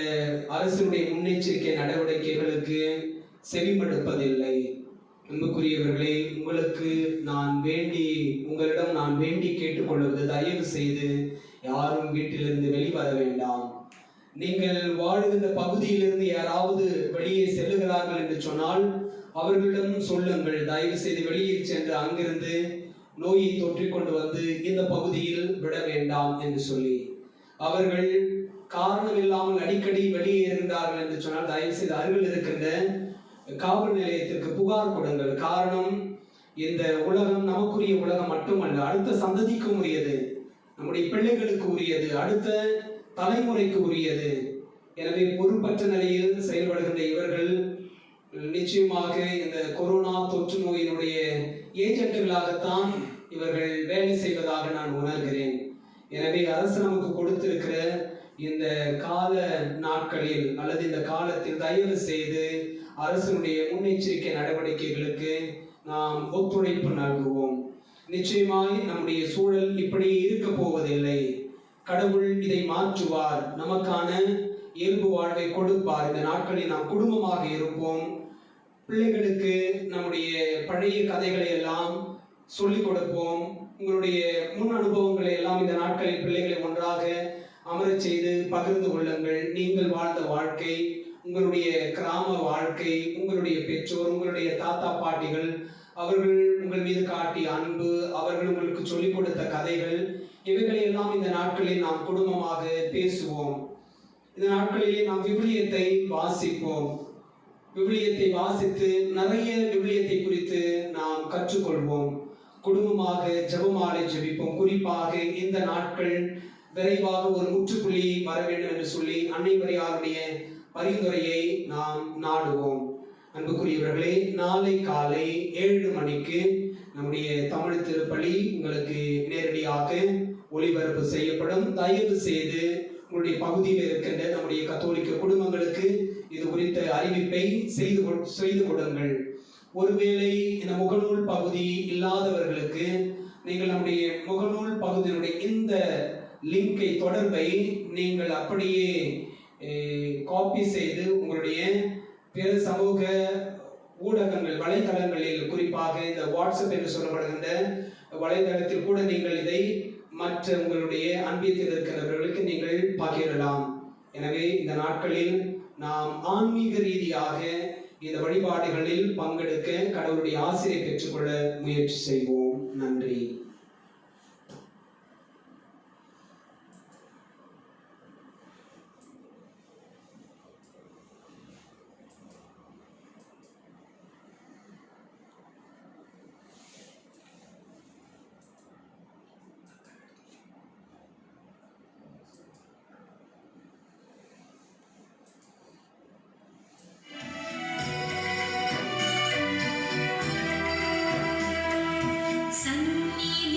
அரசினுடைய முன்னெச்சரிக்கை நடவடிக்கைகளுக்கு செவிமடுப்பதில்லை? அன்புக்குரியவர்களே, உங்களிடம் நான் வேண்டி கேட்டுக்கொள்வது, தயவு செய்து யாரும் வீட்டிலிருந்து வெளிவர வேண்டாம். நீங்கள் வாழுகின்ற பகுதியிலிருந்து யாராவது வெளியே செல்லுகிறார்கள் என்று சொன்னால் அவர்களிடம் சொல்லுங்கள், தயவு செய்து வெளியே சென்று அங்கிருந்து நோயை தொற்றிக்கொண்டு வந்து இந்த பகுதியில் விட வேண்டாம் என்று சொல்லி. அவர்கள் காரணம் இல்லாமல் அடிக்கடி வெளியேறுகிறார்கள் என்று சொன்னால் தயவு செய்து அருகில் இருக்கின்ற காவல் நிலையத்திற்கு புகார் கொடுங்கள். காரணம், இந்த உலகம் நமக்குரிய உலகம் மட்டுமல்ல, அடுத்த சந்ததிக்கும் உரியது, நம்முடைய பிள்ளைகளுக்கு உரியது, அடுத்த தலைமுறைக்கு உரியது. எனவே பொறுப்பற்ற நிலையில் செயல்படுகின்ற இவர்கள் நிச்சயமாக இந்த கொரோனா தொற்று நோயினுடைய ஏஜென்ட்டுகளாகத்தான் இவர்கள் வேலை செய்வதாக நான் உணர்கிறேன். எனவே அரசு நமக்கு கொடுத்திருக்கிற இந்த கால நாட்களில் அல்லது இந்த காலத்தில் தயவு செய்து அரசினுடைய முன்னெச்சரிக்கை நடவடிக்கைகளுக்கு நாம் ஒத்துழைப்பு நல்குவோம். நிச்சயமாய் நம்முடைய சூழல் இப்படி இருக்க போவதில்லை. கடவுள் இதை மாற்றுவார், நமக்கான இயல்பு வாழ்வை கொடுப்பார். இந்த நாட்களில் நாம் குடும்பமாக இருப்போம். பிள்ளைகளுக்கு நம்முடைய பழைய கதைகளை எல்லாம் சொல்லிக் கொடுப்போம். உங்களுடைய முன் அனுபவங்களை எல்லாம் இந்த நாட்களில் பிள்ளைகளை ஒன்றாக அமரச் செய்து பகிர்ந்து கொள்ளுங்கள். நீங்கள் வாழ்ந்த வாழ்க்கை, உங்களுடைய கிராம வாழ்க்கை, உங்களுடைய பெற்றோர், உங்களுடைய தாத்தா பாட்டிகள், அவர்கள் உங்கள் மீது காட்டிய அன்பு, அவர்கள் உங்களுக்கு சொல்லிக் கொடுத்த கதைகள், இவைகளை எல்லாம் இந்த நாட்களில் நாம் குடும்பமாக பேசுவோம். இந்த நாட்களிலே நாம் விவிலியத்தை வாசிப்போம். விவிலியத்தை வாசித்து நிறைய விவிலியத்தை குறித்து நாம் கற்றுக்கொள்வோம். குடும்பமாக ஜெபமாலை ஜெபிப்போம். குறிப்பாக இந்த நாட்கள் விரைவாக ஒரு முற்றுப்புள்ளி வர வேண்டும் என்று சொல்லி அன்னை மரியாளுடைய பரிந்துரையை நாம் நாடுவோம். அன்புக்குரியவர்களே, நாளை காலை 7 மணிக்கு நம்முடைய தமிழ் திருப்பலி உங்களுக்கு நேரடியாக ஒளிபரப்பு செய்யப்படும். தயவு செய்து உங்களுடைய பகுதியில் இருக்கின்ற நம்முடைய கத்தோலிக்க குடும்பங்களுக்கு இது குறித்த அறிவிப்பை செய்து கொடுங்கள். ஒருவேளை இந்த முகநூல் பகுதி இல்லாதவர்களுக்கு நீங்கள் நம்முடைய முகநூல் பகுதியினுடைய இந்த லிங்கை, தொடர்பை நீங்கள் அப்படியே காப்பி செய்து உங்களுடைய பிற சமூக ஊடகங்கள், வலைதளங்களில், குறிப்பாக இந்த வாட்ஸ்அப் என்று சொல்லப்படுகின்ற வலைதளத்தில் கூட நீங்கள் இதை மற்ற உங்களுடைய அன்பியத்தில் இருக்கிறவர்களுக்கு நீங்கள் பகிரலாம். எனவே இந்த நாட்களில் நாம் ஆன்மீக ரீதியாக இந்த வழிபாடுகளில் பங்கெடுக்க கடவுளுடைய ஆசிரியை பெற்றுக்கொள்ள முயற்சி செய்வோம். நன்றி. சந்நிதி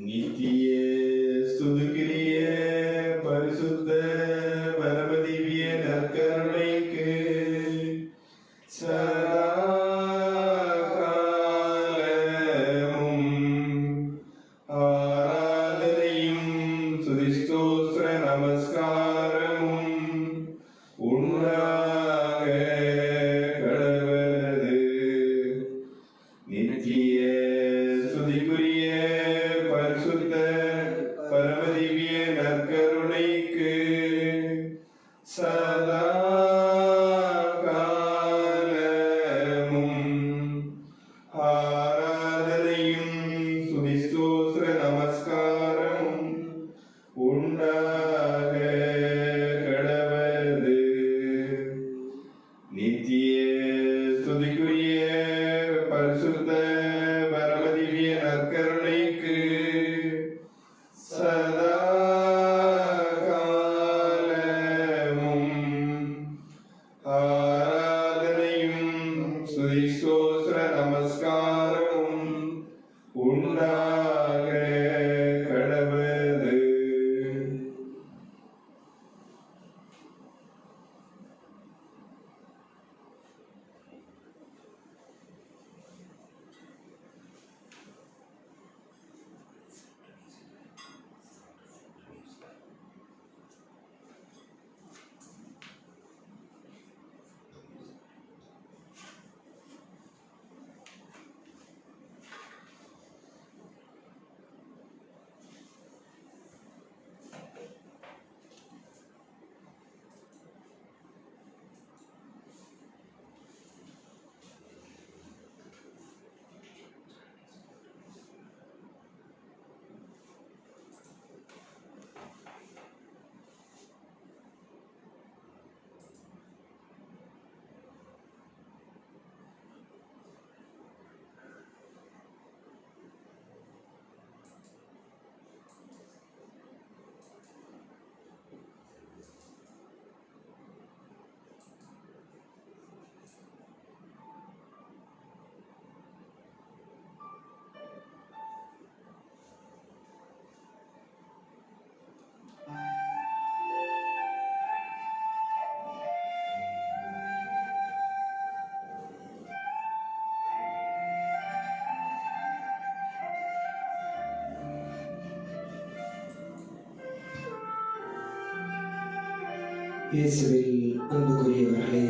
நித்திய ஸ்துதிக்குரிய பரிசுத்த பரமதிவிய நற்கருணைக்கு சதா காலமும் ஆராதனையும் துதிஸ்தோத்திர நமஸ்காரமும் உண்டாக கடவது. நித்திய ஸ்துதிக்குரிய பரிசுத்த பரமதிவிய நற்கருணைக்கு சதா காலமும் ஆராதனையும் துதிஸ்தோத்திர நமஸ்காரமும் உண்டாக கடவது. நித்திய ஸ்துதிக்குரிய பரிசுத்த பரமதிவிய நற்கருணைக்கு சதா காலமும் ஆராதனையும் துதிஸ்தோத்திர நமஸ்காரமும் உண்டாக கடவது. இயேசுவில் அன்புக்குரியவர்களே,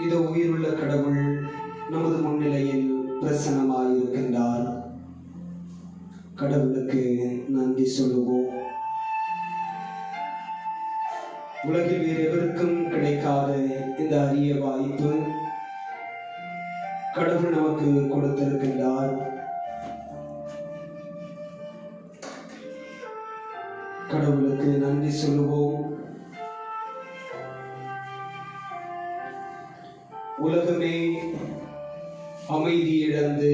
இதோ உயிருள்ள கடவுள் நமது முன்னிலையில் பிரசன்னமாயிருக்கின்றார். கடவுளுக்கு நன்றி சொல்லுவோம். உலகில் வேறு எவருக்கும் கிடைக்காத இந்த அரிய வாய்ப்பு கடவுள் நமக்கு கொடுத்திருக்கின்றார். கடவுளுக்கு நன்றி சொல்லுவோம். உலகமே அமைதி இழந்து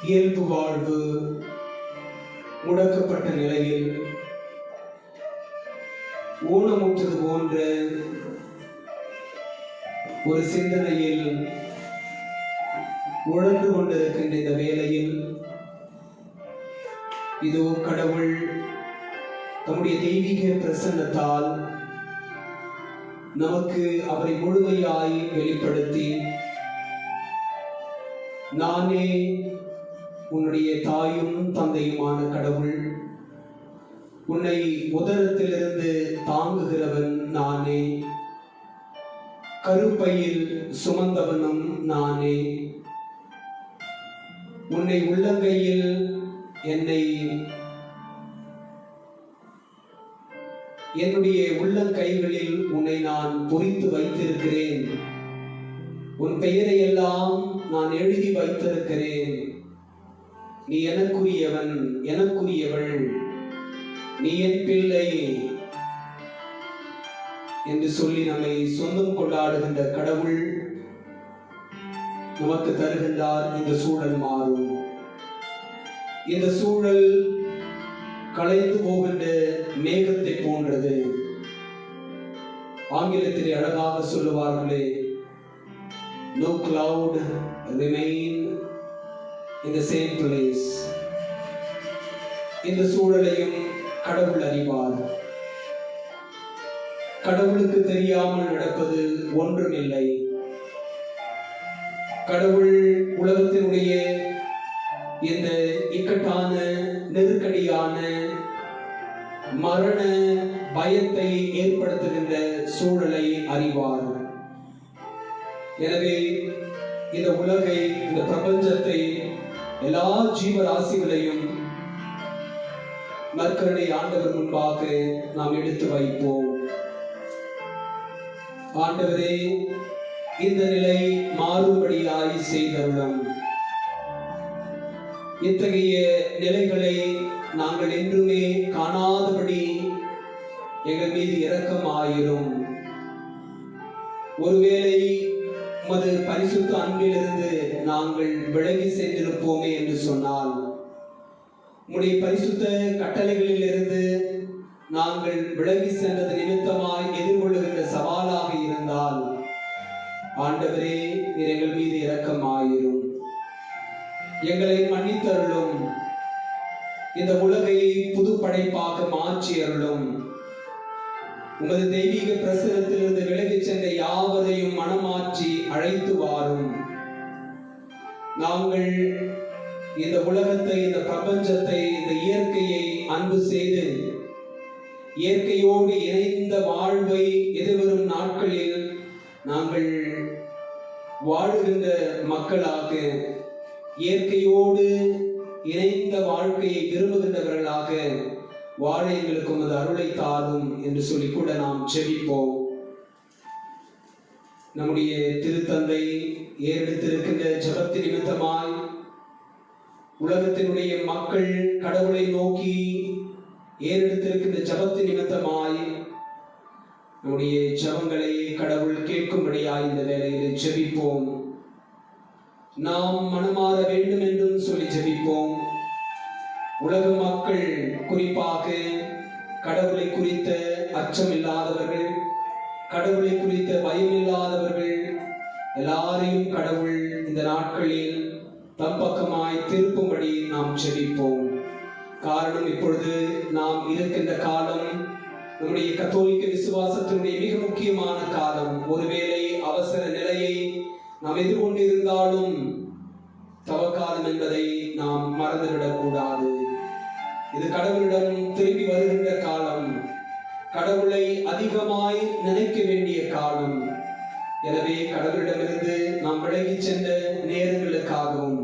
இயல்பு வாழ்வு முடக்கப்பட்ட நிலையில் ஊனமுற்றது போன்ற ஒரு சிந்தனையில் உழன்று கொண்டிருக்கின்ற இந்த வேளையில் இதோ கடவுள் தம்முடைய தெய்வீக பிரசன்னத்தால் நமக்கு அவரை முழுமையாய் வெளிப்படுத்தி, நானே உன்னுடைய தாயும் தந்தையுமான கடவுள், உன்னை உதரத்திலிருந்து தாங்குகிறவன் நானே, கருப்பையில் சுமந்தவனும் நானே, உன்னை உள்ளங்கையில் என்னுடைய உள்ளங்கைகளில் உன்னை நான் பொறித்து வைத்திருக்கிறேன், உன் பெயரை எல்லாம் நான் எழுதி வைத்திருக்கிறேன், நீ எனக்குரியவன் எனக்குரியவள், நீ என் பிள்ளை என்று சொல்லி நம்மை சொந்தம் கொண்டாடுகின்ற கடவுள் நமக்கு தருகின்றார். இந்த சூழல் மாறும். இந்த சூழல் கலைந்து போகின்ற மேகத்தை போன்றது. ஆங்கிலத்தில் அழகாக சொல்லுவார்களே, no cloud remain in the same place. இந்த சூழலையும் கடவுள் அறிவார். கடவுளுக்கு தெரியாமல் நடப்பது ஒன்றுமில்லை. கடவுள் உலகத்தினுடைய இந்த இக்கட்டான நெருக்கடியான மரண பயத்தை ஏற்படுத்துகின்ற சூழலை அறிவார். எனவே இந்த உலகை, இந்த பிரபஞ்சத்தை, எல்லா ஜீவராசிகளையும் நற்கருணை ஆண்டவர் முன்பாக நாம் எடுத்து வைப்போம். ஆண்டவரே, இந்த நிலை மாறுபடியாய் செய்தருளும். இத்தகைய நிலைகளை நாங்கள் என்றுமே காணாதபடி எங்கள் மீது இரக்கமாயிரும். ஒருவேளை உமது பரிசுத்த அன்பிலிருந்து நாங்கள் விலகி சென்றிருப்போமே என்று சொன்னால், உம்முடைய பரிசுத்த கட்டளைகளில் இருந்து நாங்கள் விலகி சென்றது நிமித்தமாய் எதிர்கொள்ளுகின்ற சவாலாக இருந்தால், ஆண்டவரே, நீர் எங்கள் மீது இரக்கமாயிரும். எங்களை மன்னித்தருளும். இந்த உலகை புது படைப்பாக மாற்றி அருளும். உமது தெய்வீக பிரசனத்திலிருந்து விலகிச் சென்ற யாவரையும் மனமாற்றி அழைத்து வாரும். நாங்கள் இந்த உலகத்தை, இந்த பிரபஞ்சத்தை, இந்த இயற்கையை அன்பு செய்து இயற்கையோடு இணைந்த வாழ்வை எதிர்வரும் நாட்களில் நாங்கள் வாழுகின்ற மக்களாக, இயற்கையோடு இணைந்த வாழ்க்கையை விரும்புகின்றவர்களாக வாழ எங்களுக்கு உமது அருளை தாரும் என்று சொல்லி கூட நாம் செபிப்போம். நம்முடைய திருத்தந்தை ஏறெடுத்திருக்கின்ற ஜெபத்தின் நிமித்தமாய் உலகத்தினுடைய மக்கள் கடவுளை நோக்கி ஏறெடுத்திருக்கின்ற ஜெபத்தின் நிமித்தமாய் நம்முடைய ஜெபங்களை கடவுள் கேட்கும்படியாய் இந்த வேளையில் ஜெபிப்போம். நாம் மனமாற வேண்டும் என்றும் சொல்லி ஜெபிப்போம். உலக மக்கள், குறிப்பாக கடவுளை குறித்த அச்சம் இல்லாதவர்கள், கடவுளை குறித்த பயம் இல்லாதவர்கள் எல்லாரையும் கடவுள் இந்த நாட்களில் தம் பக்கமாய் திருப்பும்படி நாம் ஜெபிப்போம். காரணம், இப்பொழுது நாம் இருக்கின்ற காலம் நம்முடைய கத்தோலிக்க விசுவாசத்தினுடைய மிக முக்கியமான காலம். ஒருவேளை அவசர நிலையை நாம் எதிர்கொண்டிருந்தாலும் தவக்காலம் என்பதை நாம் மறந்துவிடக் கூடாது. இது கடவுளிடம் திரும்பி வருகின்ற காலம், கடவுளை அதிகமாய் நினைக்க வேண்டிய காலம். எனவே கடவுளிடமிருந்து நாம் விலகி சென்ற நேரங்களுக்காகவும்,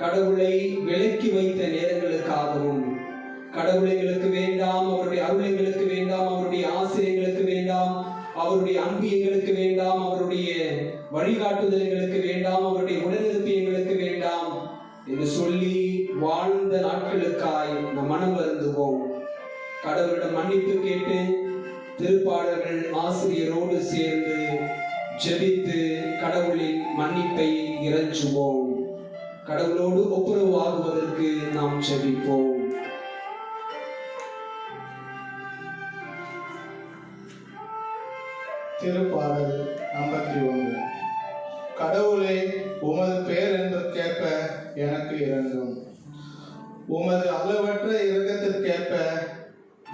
கடவுளை விலக்கி வைத்த நேரங்களுக்காகவும், கடவுள் எங்களுக்கு வேண்டாம், அவருடைய அருள் எங்களுக்கு வேண்டாம், அவருடைய ஆசை எங்களுக்கு வேண்டாம், அவருடைய அன்பு எங்களுக்கு வேண்டாம், அவருடைய வழிகாட்டுதல் எங்களுக்கு வேண்டாம், அவருடைய உடனிருப்பு எங்களுக்கு வேண்டாம் என்று சொல்லி வாழ்ந்த நாட்களுக்காய் நம் மனம் வருந்துவோம். கடவுளிடம் மன்னிப்பு கேட்டு திருப்பாடல்கள் ஆசிரியரோடு சேர்ந்து ஜெபித்து கடவுளின் மன்னிப்பை இறைஞ்சுவோம். கடவுளோடு ஒப்புரவு ஆகுவதற்கு நாம் ஜெபிப்போம். திருப்பாடல் 51. கடவுளே, உமது பெயர் என்று கேட்ப எனக்கு இரங்கும். உமது அளவற்ற இரக்கத்திற்கேற்ப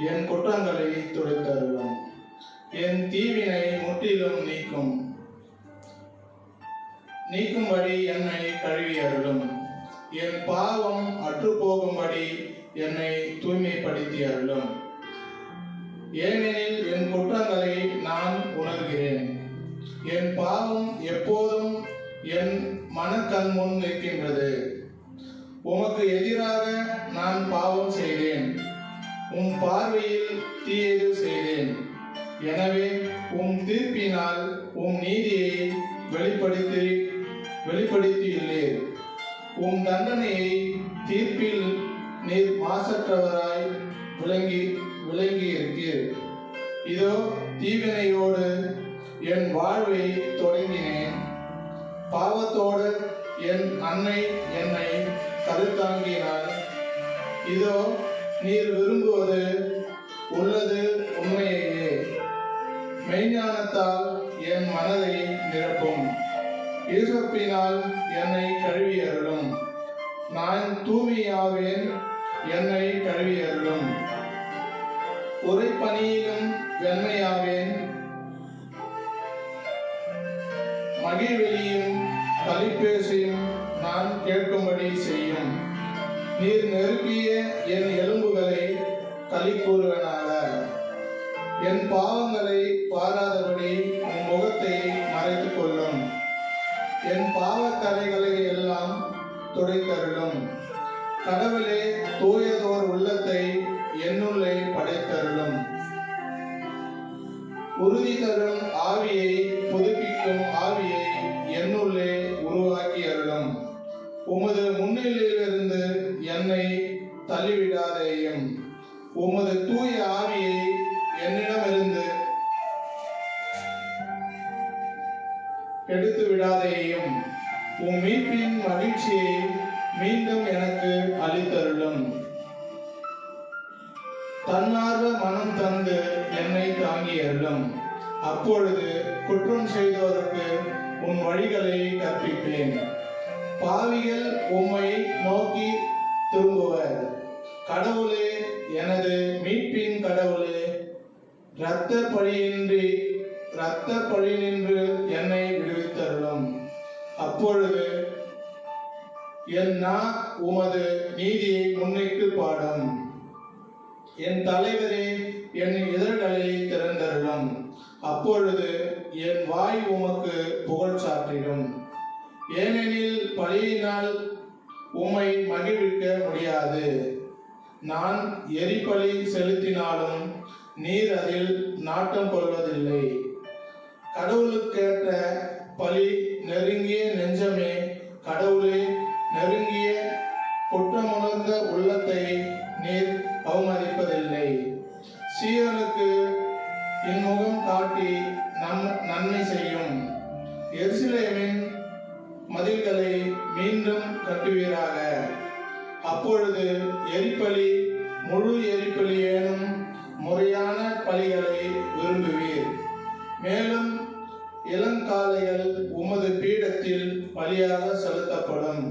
என் குற்றங்களை துடைத்தருளும். என் தீவினை முற்றிலும் நீக்கும்படி என்னை கழுவி அருளும். என் பாவம் அற்றுப்போகும்படி என்னை தூய்மைப்படுத்தி அருளும். ஏனெனில் என் குற்றங்களை நான் உணர்கிறேன். என் பாவம் எப்போதும் என் மனக்கண் முன் நிற்கின்றது. உமக்கு எதிராக நான் பாவம் செய்தேன், உம் பார்வையில் தீயது செய்தேன். எனவே உம் தீர்ப்பினால் உம் நீதியை வெளிப்படுத்தியுள்ளீர். உம் தண்டனையை தீர்ப்பில் நீர் மாசற்றவராய் விளங்கி இருக்கீர். இதோ தீவினையோடு என் வாழ்வை தொடங்கினேன். பாவத்தோடு என் அன்னை என்னை கருத்தாங்கினார். இதோ நீர் விரும்புவது உள்ளது உண்மையே. மெய்ஞானத்தால் என் மனதை நிரப்பும். ஈசப்பினால் என்னை கழுவி அருளும். நான் தூய்மையாவேன், என்னை கழுவியருளும். உறைபனியிலும் வெண்மையாவேன், மகிழ்வெளியும் களிப்பேசையும் நான் கேட்கும்படி செய்யும். நீர் நெருக்கிய என் எலும்புகளை களி கூறுவனாக. என் பாவங்களை பாராதபடி உன் முகத்தை மறைத்துக் கொள்ளும். என் பாவக்கரைகளை எல்லாம் துடைத்தருளும். கடவுளே, தூயதோர் உள்ளத்தை என்னுள்ளே படைத்தருளும். உறுதி தரும் ஆவியை, புதுப்பிக்கும் ஆவியை என்னுள்ளே உருவாக்கி அருளும். உமது முன்னிலையிலிருந்து என்னை தள்ளிவிடாதேயும். உமது தூய ஆவியை என்னிடமிருந்து எடுத்து விடாதேயும். உம் மீட்பின் மகிழ்ச்சியை மீண்டும் எனக்கு அளித்தருளும். தன்னார்வ மனம் தந்து என்னை தாங்கி அருளும். அப்பொழுது குற்றம் செய்தோருக்கு உன் வழிகளை கற்பிப்பேன். பாவிகள் உம்மை நோக்கி திரும்புவர். கடவுளே, எனது மீட்பின் கடவுளே, இரத்த பழியினின்று என்னை விடுவித்தருளும். அப்பொழுது என் நா உமது நீதியை முன்னிட்டு பாடும். என் தலைவரே, என் இதழ்களை திறந்தருளும். அப்பொழுது என் வாய் உமக்கு புகழ் சாற்றிடும். ஏனெனில் பழியினால் உம்மை மகிழ்விக்க முடியாது. நான் எரிபலி செலுத்தினாலும் நீர் அதில் நாட்டம் கொள்வதில்லை. கடவுளுக்கேற்ற பலி நெருங்கிய நெஞ்சமே, கடவுளே, நெருங்கிய குற்றமுணர்ந்த உள்ளத்தை நீர் அவமதிப்பதில்லை. சீயோனுக்கு இன்முகம் காட்டி நன்மை செய்யும். எருசலேமின் மதில்களை மீண்டும் கட்டுவீராக. அப்பொழுது எரிபலி, முழு எரிபலி ஏனும் முறையான பலிகளை விரும்புவீர். மேலும் இளங்காளைகள் உமது பீடத்தில் பலியாக செலுத்தப்படும்.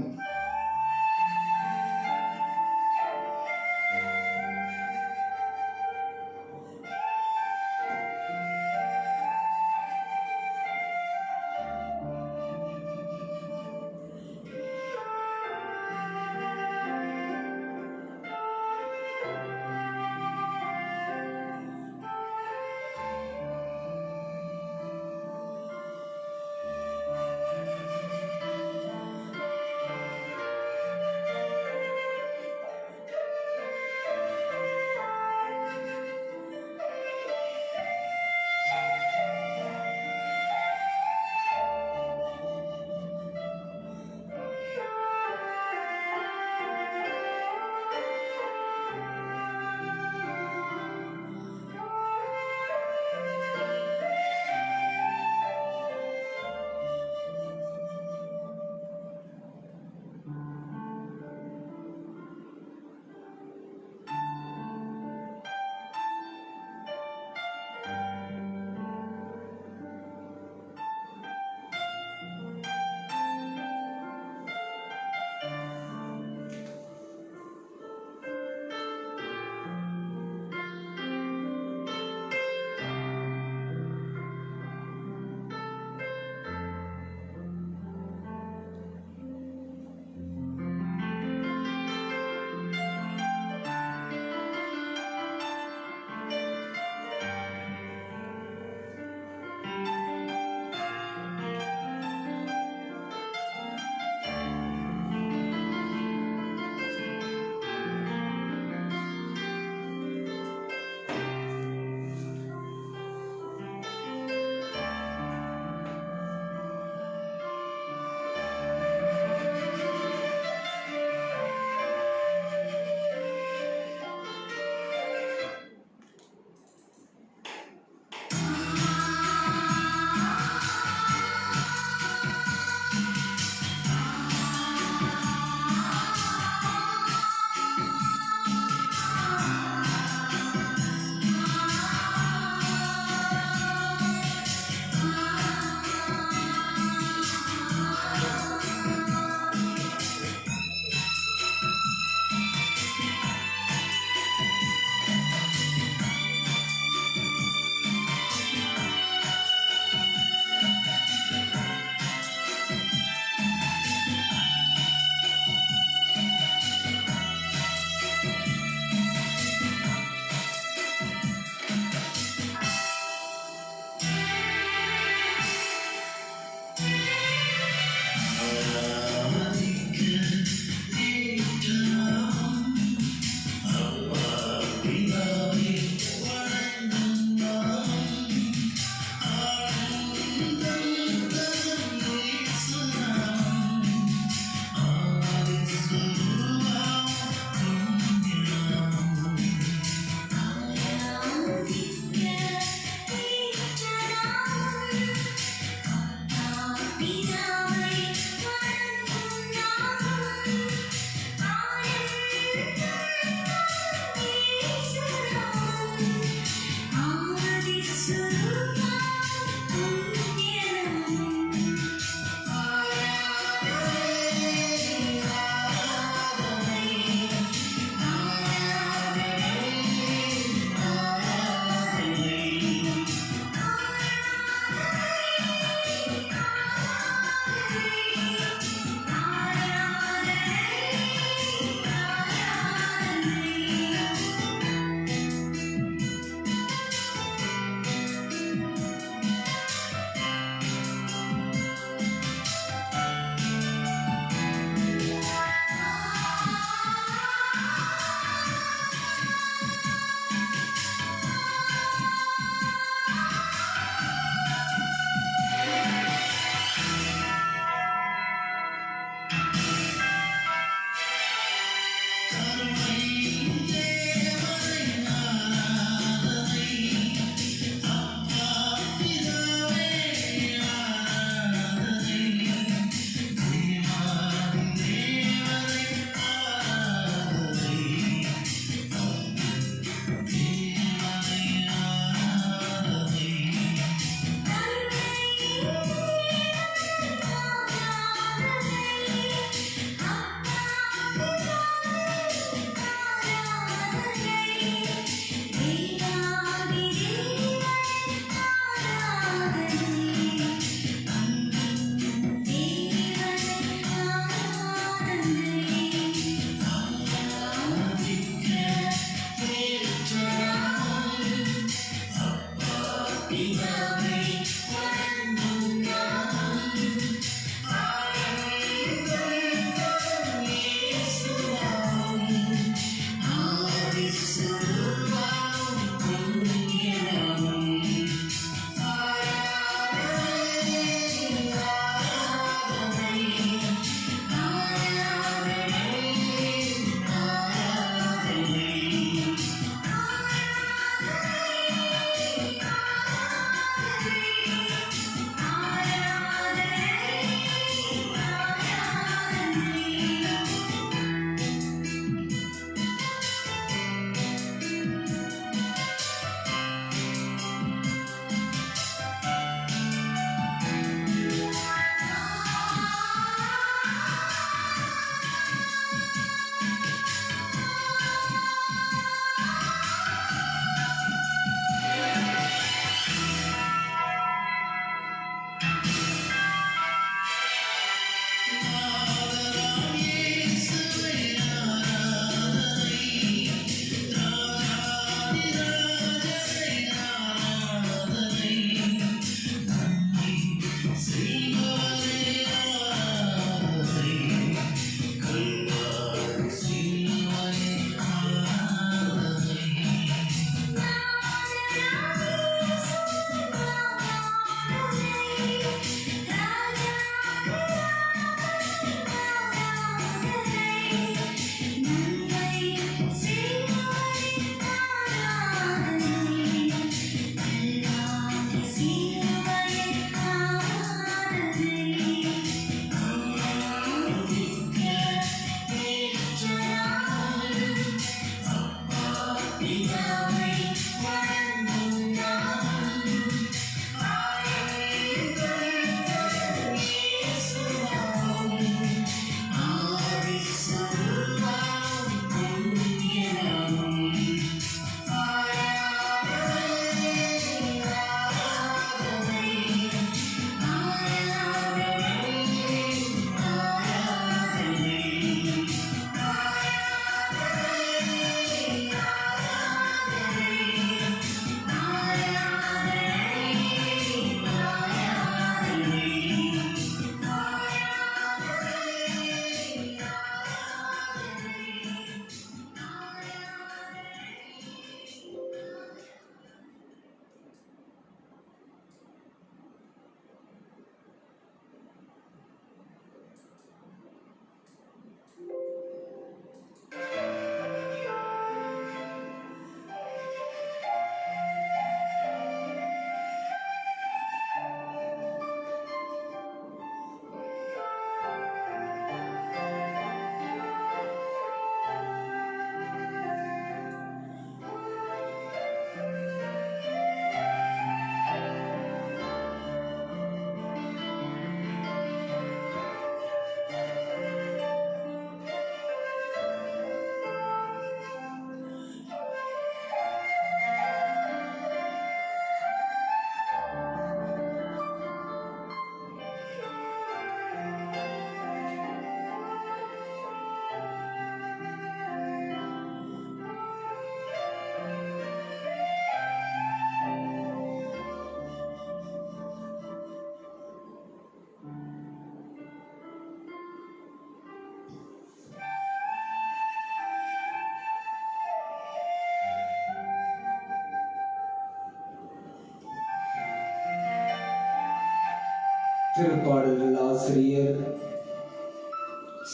திருப்பாடல்கள் ஆசிரியர்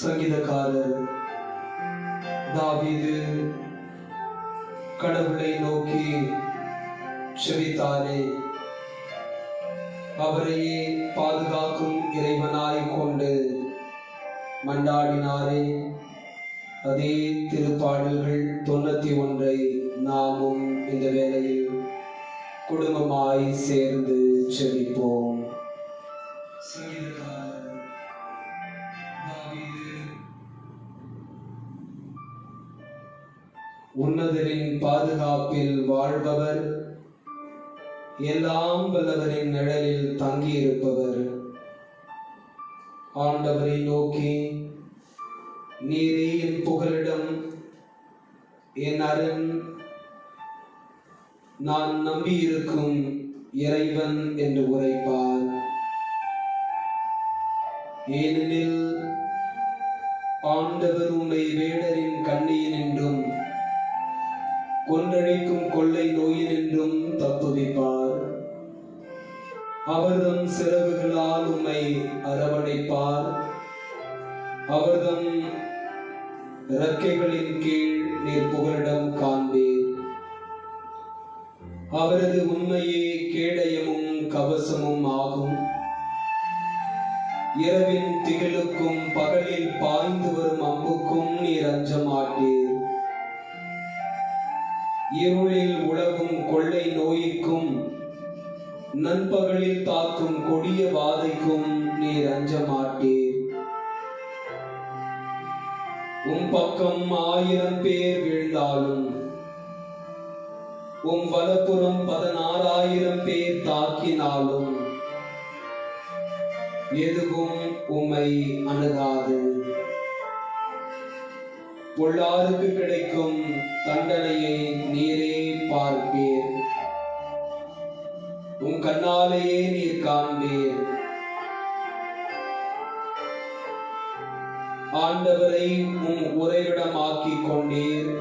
சங்கீதக்காரர் தாவீது கடவுளை நோக்கி செபித்தாரே, அவரையே பாதுகாக்கும் இறைவனாய் கொண்டு மண்டாடினாரே. அதே திருப்பாடல்கள் 91 நாமும் இந்த வேளையில் குடும்பமாய் சேர்ந்து செபிப்போம். உன்னதரின் பாதுகாப்பில் வாழ்பவர், எல்லாம் வல்லவரின் நிழலில் தங்கியிருப்பவர். ஆண்டவரை நோக்கி, நீரே என் புகலிடம், என் அரண், நான் நம்பியிருக்கும் இறைவன் என்று உரைப்பார். ஏனெனில் ஆண்டவர் உம்மை வேடரின் கண்ணியினின்றும் கொன்றழிக்கும் கொள்ளை நோயினின்றும் தப்புவிப்பார். அவர்தம் சிறகுகளால் உம்மை அரவணைப்பார். அவர்தம் இறக்கைகளின் கீழ் நீர் புகலிடம் காண்பீர். அவரது உண்மையே கேடயமும் கவசமும் ஆகும். இரவின் திகிலுக்கும் பகலில் பாய்ந்து வரும் அம்புக்கும் நீர் அஞ்ச மாட்டீர். இருளில் உலவும் கொள்ளை நோய்க்கும் நண்பகலில் தாக்கும் கொடிய வாதைக்கும் நீர் அஞ்ச மாட்டீர். உம் பக்கம் 1000 பேர் வீழ்ந்தாலும் உம் வலப்புறம் 16,000 பேர் தாக்கினாலும் எதுவும் உம்மை அணுகாது. பொல்லாருக்கு கிடைக்கும் தண்டனையை நீரே பார்ப்பீர். உம் கண்ணாலேயே நீர் காண்பீர். ஆண்டவரை உம் உறைவிடமாக்கிக் கொண்டீர்.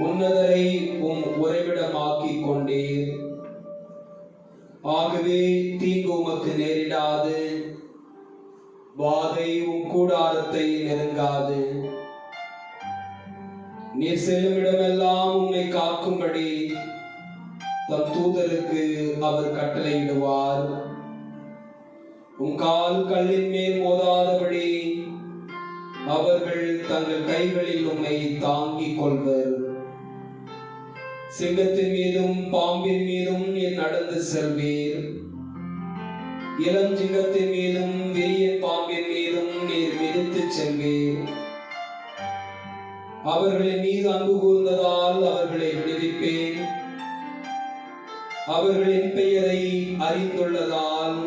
உன்னதரை உம் உறைவிடமாக்கிக் கொண்டீர். ஆகவே தீங்கு உமக்கு நேரிடாது. வாதை உம் கூடாரத்தை நெருங்காது. நீர் செல்லும் இடமெல்லாம் உம்மை காக்கும்படி தம் தூதருக்கு அவர் கட்டளையிடுவார். உம் கால் கல்லின் மேல் மோதாதபடி அவர்கள் தங்கள் கைகளில் உம்மை தாங்கிக் கொள்வர். சிங்கத்தின் மீதும் பாம்பின் மீதும் நீர் நடந்து செல்வீர். இளஞ்சிங்கத்தின் மீதும் விரியன் பாம்பின் மீதும் நீர் மிதித்து செல்வீர். அவர்களின் மீது அன்பு கூர்ந்ததால் அவர்களை விடுவிப்பேன். அவர்களின் பெயரை அறிந்துள்ளதால்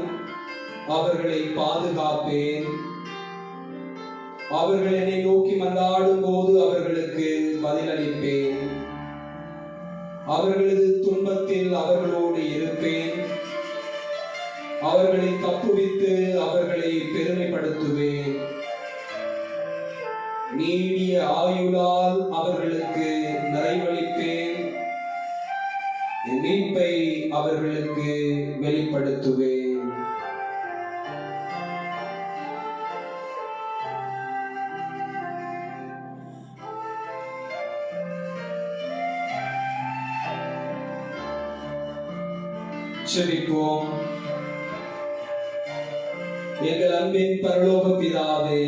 அவர்களை பாதுகாப்பேன். அவர்கள் என்னை நோக்கி மன்றாடும் போது அவர்களுக்கு பதிலளிப்பேன். அவர்களது துன்பத்தில் அவர்களோடு இருப்பேன். அவர்களை தப்புவித்து அவர்களை பெருமைப்படுத்துவேன். நீடிய ஆயுளால் அவர்களுக்கு நிறைவளிப்பேன். என் மீட்பை அவர்களுக்கு வெளிப்படுத்துவேன். செபிப்போம். எங்கள் அன்பின் பரலோக பிதாவே,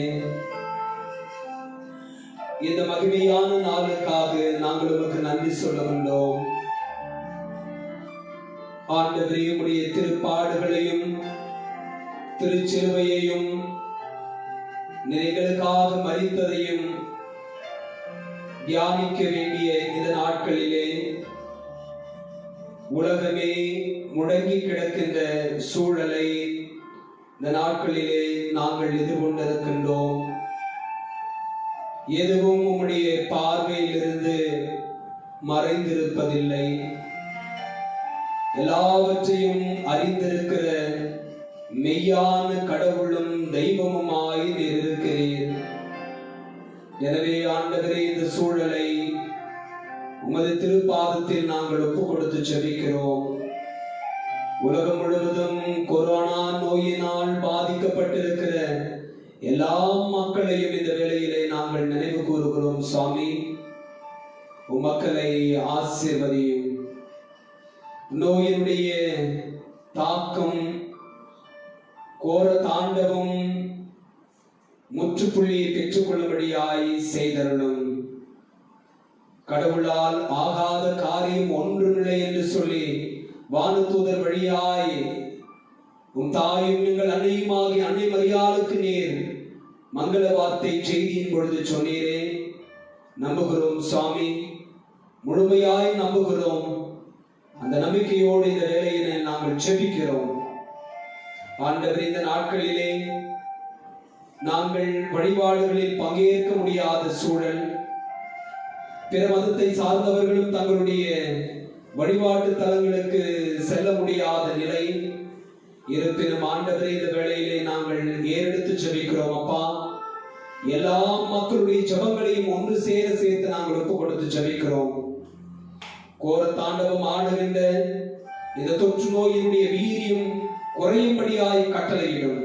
இந்த மகிமையான நாளுக்காக நாங்கள் உமக்கு நன்றி சொல்லுகின்றோம். ஆண்டவரே, உம்முடைய திருப்பாடுகளையும் திருச்சிலுவையையும் எங்களுக்காக மரித்ததையும் தியானிக்க வேண்டிய இந்த நாட்களிலே உலகமே முடங்கி கிடக்கின்ற சூழலை இந்த நாட்களிலே நாங்கள் எதிர்கொண்டிருக்கின்றோம். எதுவும் உம்முடைய பார்வையிலிருந்து மறைந்திருப்பதில்லை. எல்லாவற்றையும் அறிந்திருக்கிற மெய்யான கடவுளும் தெய்வமுமாய் நீர் இருக்கிறீர். எனவே ஆண்டவரே, இந்த சூழலை உமது திருப்பாதத்தில் நாங்கள் ஒப்புக் கொடுத்து ஜெபிக்கிறோம். உலகம் முழுவதும் கொரோனா நோயினால் பாதிக்கப்பட்டிருக்கிற எல்லா மக்களையும் இந்த வேளையிலே நாங்கள் நினைவு கூறுகிறோம். சுவாமி, மக்களை ஆசீர்வதியும். நோயினுடைய தாக்கம் கோர தாண்டவம் முற்றுப்புள்ளியை பெற்றுக் கொள்ளும்படியாய் செய்தருளும். கடவுளால் ஆகாத காரியம் ஒன்றுமில்லை என்று சொல்லி வானதூதர் வழியாய் உம் தாயும் எங்கள் அன்னையுமாகி அன்னை மரியாளுக்கு நீர் மங்கள வார்த்தை செய்தியின் பொழுது சொன்னீரே. நம்புகிறோம் சுவாமி, முழுமையாய் நம்புகிறோம். அந்த நம்பிக்கையோடு இந்த வேளையினை நாங்கள் செபிக்கிறோம். ஆண்டவர், இந்த நாட்களிலே நாங்கள் வழிபாடுகளில் பங்கேற்க முடியாத சூழல், பிற மதத்தை சார்ந்தவர்களும் தங்களுடைய வழிபாட்டு தலங்களுக்கு செல்ல முடியாத நிலை இருப்பினும் ஆண்டவரே, இந்த வேளையிலே நாங்கள் ஏறெடுத்து ஜெபிக்கிறோம். அப்பா, எல்லா மக்களுடைய ஜெபங்களையும் ஒன்று சேர்த்து நாங்கள் ஒப்புக் கொடுத்து ஜெபிக்கிறோம். கோர தாண்டவம் ஆடுகின்ற இந்த தொற்று நோயினுடைய வீரியம் குறையும்படியாய் கட்டளையிடும்.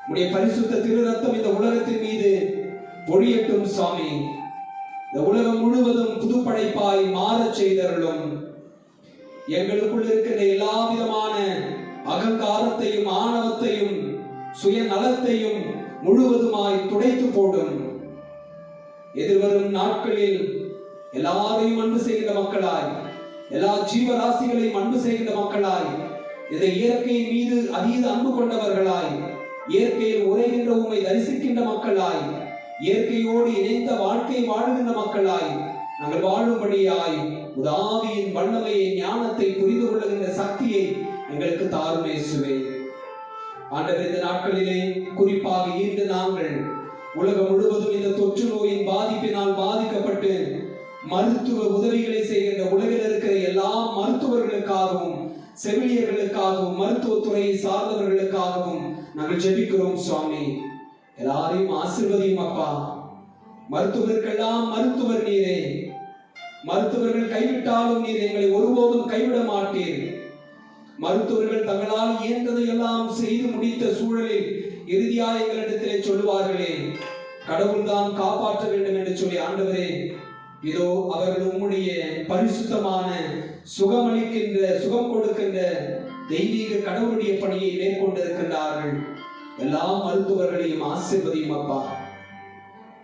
உடைய பரிசுத்த திரு ரத்தம் இந்த உலகத்தின் மீது பொழியட்டும் சாமி. இந்த உலகம் முழுவதும் புதுப்படைப்பாய் மாறச் செய்தருளும். எங்களுக்குள் இருக்கிற எல்லா விதமான அகங்காரத்தையும் ஆணவத்தையும் சுயநலத்தையும் முழுவதுமாய் துடைத்து போடும். எதிர்வரும் நாட்களில் எல்லாரையும் அன்பு செய்கின்ற மக்களாய், எல்லா ஜீவராசிகளையும் அன்பு செய்கின்ற மக்களாய், இந்த இயற்கையின் மீது அதீத அன்பு கொண்டவர்களாய், இயற்கையில் உரைகின்ற உம்மை தரிசிக்கின்ற மக்களாய், இயற்கையோடு இணைந்த வாழ்க்கை வாழுகின்ற மக்களாய் நாங்கள் வாழும்படியாய் உதாவியின் வல்லமையை ஞானத்தை புரிந்து கொள்ளுகின்ற சக்தியை எங்களுக்கு தாரும் இயேசுவே. ஆண்டவர், இந்த நாட்களிலே குறிப்பாக இன்று நாங்கள் உலகம் முழுவதும் இந்த தொற்று நோயின் பாதிப்பினால் பாதிக்கப்பட்டு மருத்துவ உதவிகளை செய்கின்ற உலகில் இருக்கிற எல்லா மருத்துவர்களுக்காகவும் செவிலியர்களுக்காகவும் மருத்துவத்துறையை சார்ந்தவர்களுக்காகவும் நாங்கள் ஜெபிக்கிறோம் சுவாமி. எல்லாரையும் ஆசீர்வதியும் அப்பா. மருத்துவருக்கெல்லாம் மருத்துவர் நீரே. மருத்துவர்கள் கைவிட்டாலும் நீர் எங்களை ஒருபோதும் கைவிட மாட்டீர். மருத்துவர்கள் தங்களால் இயன்றதை எல்லாம் செய்து முடித்த சூழலில் இறுதியாக எங்களிடத்திலே சொல்லுவார்களே, கடவுள் தான் காப்பாற்ற வேண்டும் என்று சொல்லி, ஆண்டவரே இதோ அவர்கள் உம்முடைய பரிசுத்தமான சுகமளிக்கின்ற சுகம் கொடுக்கின்ற தெய்வீக கடவுளுடைய பணியை மேற்கொண்டிருக்கின்றார்கள். எல்லா மருத்துவர்களையும் ஆசீர்வதியும் அப்பா.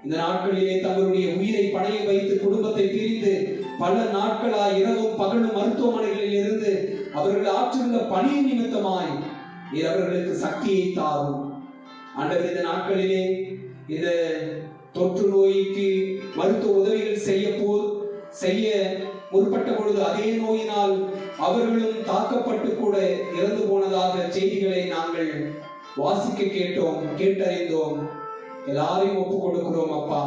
இந்த நாட்களிலே தங்களுடைய உயிரை பணைய வைத்து குடும்பத்தை பிரிந்து பல நாட்களாய் இரவும் பகலும் மருத்துவமனைகளில் இருந்து அவர்கள் ஆற்றுகின்ற பணியின் நிமித்தமாய் நீர் அவர்களுக்கு சக்தியை தாரும். ஆண்டவர், இந்த நாட்களிலே இந்த தொற்று நோய்க்கு மருத்துவ உதவிகள் செய்ய முற்பட்ட பொழுது அதே நோயினால் அவர்களும் தாக்கப்பட்டு கூட இறந்து போனதாக செய்திகளை நாங்கள் வாசிக்க கேட்டறிந்தோம். எல்லாரையும் ஒப்புக் கொடுக்கிறோம் அப்பா.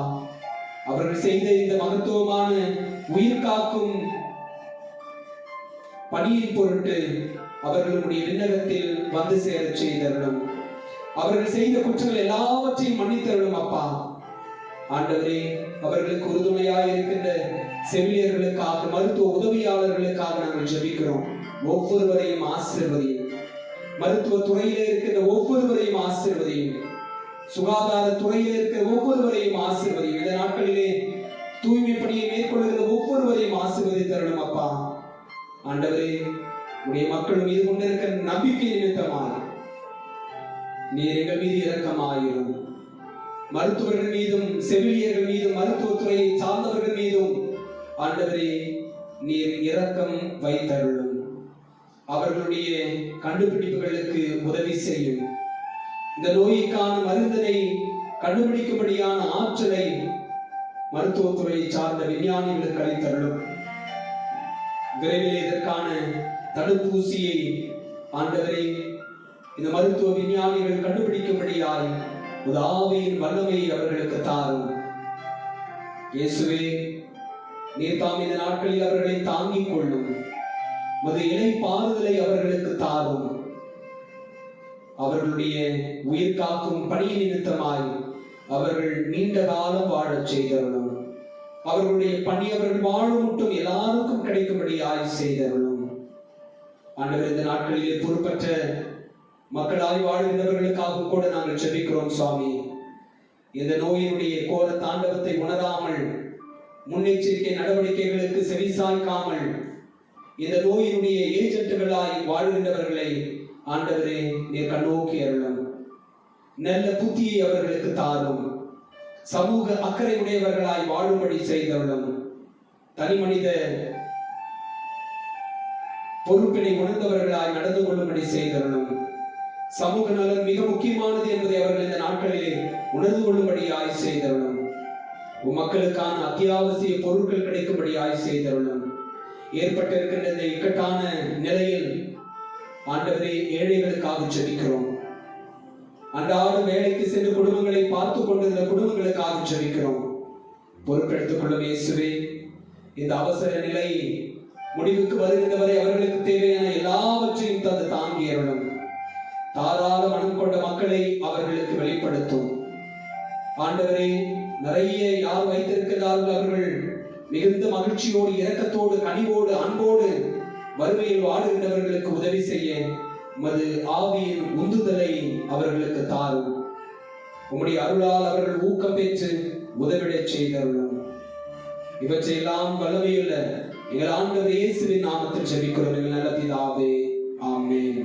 அவர்கள் செய்த இந்த மகத்துவமான உயிர் காக்கும் பணியின் பொருட்டு அவர்களுடைய விண்ணகத்தில் வந்து சேர செய்தருளும். அவர்கள் செய்த குற்றங்கள் எல்லாவற்றையும் மன்னித்தருளும் அப்பா. ஆண்டவரே, அவர்களுக்கு உறுதுணையாக இருக்கின்ற செவிலியர்களுக்காக மருத்துவ உதவியாளர்களுக்காக நாங்கள் ஜெபிக்கிறோம். ஒவ்வொருவரையும் ஆசீர்வதியும். மருத்துவ துறையில இருக்கிற ஒவ்வொருவரையும் ஆசீர்வதியும். சுகாதார துறையில் இருக்கிற ஒவ்வொருவரையும் ஆசீர்வதியும். இந்த நாட்களிலே தூய்மை பணியை மேற்கொள்கிற ஒவ்வொருவரையும் ஆசீர்வதித்தருளும் அப்பா. ஆண்டவரே, உடைய மக்கள் மீது கொண்டிருக்கிற நம்பிக்கை நிமித்தமாய் நீர் எங்கள் மீது இரக்கமாயிரும். மருத்துவர்கள் மீதும் செவிலியர்கள் மீதும் மருத்துவத்துறையை சார்ந்தவர்கள் மீதும் ஆண்டவரே நீர் இரக்கம் வைத்தருளும். அவர்களுடைய கண்டுபிடிப்புகளுக்கு உதவி செய்யும். இந்த நோய்க்கான மருந்தினை கண்டுபிடிக்கும்படியான ஆற்றலை மருத்துவத்துறையை சார்ந்த விஞ்ஞானிகளுக்கு அளித்தருளும். விரைவில் இதற்கான தடுப்பூசியை ஆண்டவரே இந்த மருத்துவ விஞ்ஞானிகள் கண்டுபிடிக்கும்படியாய் உதாவியின் வல்லமையை அவர்களுக்கு தாரும். இயேசுவே, நீர் தாம் இந்த நாட்களில் அவர்களை தாங்கிக் கொள்ளும். உமது இலை பாறுதலை அவர்களுக்கு தாரும். அவர்களுடைய உயிர் காக்கும் பணி நிமித்தமாய் அவர்கள் நீண்ட காலம் வாழச் செய்தருளும். அவர்களுடைய பணி அவர்கள் வாழும் மட்டும் எல்லாருக்கும் கிடைக்கும்படியாய் செய்தருளும். ஆண்டவர், இந்த நாட்களிலே பொறுப்பற்ற மக்களாய் வாழ்கின்றவர்களுக்காக கூட நாங்கள் ஜெபிக்கிறோம் சுவாமி. இந்த நோயினுடைய கோர தாண்டவத்தை உணராமல் முன்னெச்சரிக்கை நடவடிக்கைகளுக்கு செவிசாய்க்காமல் இந்த நோயினுடைய ஏஜென்ட்டுகளாய் வாழ்கின்றவர்களை ஆண்டவரே நீர் கண்ணோக்கி அருளும். நல்ல புத்தியை அவர்களுக்கு தாரும். சமூக அக்கறை உடையவர்களாய் வாழும்படி செய்தருளும். தனி மனித பொறுப்பினை உணர்ந்தவர்களாய் நடந்து கொள்ளும்படி செய்தருளும். சமூக நலன் மிக முக்கியமானது என்பதை அவர்கள் இந்த நாட்களிலே உணர்ந்து கொள்ளும்படி ஆய் செய்தருளும். மக்களுக்கான அத்தியாவசிய பொருட்கள் கிடைக்கும்படி ஆய் செய்தருளும். ஏற்பட்டிருக்கின்ற இந்த இக்கட்டான நிலையில் ஆண்டவரே ஏழைகளுக்காக ஜெபிக்கிறோம். அன்றாட வேலைக்கு சென்று குடும்பங்களை பார்த்து கொண்டிருந்த குடும்பங்களுக்காக ஜெபிக்கிறோம். பொறுப்பெடுத்துக் கொள்ளும் இயேசுவே. இந்த அவசர நிலை முடிவுக்கு வருகின்றவரை அவர்களுக்கு தேவையான எல்லாவற்றையும் தந்து தாங்கி அருளும். தாராள மனம் கொண்ட மக்களை அவர்களுக்கு வெளிப்படுத்தும். ஆண்டவரே, நிறைய யார் வைத்திருக்கிறார்கள் அவர்கள் மிகுந்த மகிழ்ச்சியோடு, இரக்கத்தோடு, கனிவோடு, அன்போடு வறுமையில் வாடுகின்றவர்களுக்கு உதவி செய்ய உமது ஆவியின் உந்துதலை அவர்களுக்கு தாரும். உம்முடைய அருளால் அவர்கள் ஊக்கம் பெற்று உதவிடச் செய்தருளும். இவற்றையெல்லாம் வல்லமையுள்ள எங்கள் ஆண்டவர் இயேசுவின் நாமத்தில் ஜெபிக்கிறோம் எங்கள் நல்ல பிதாவே. ஆமென்.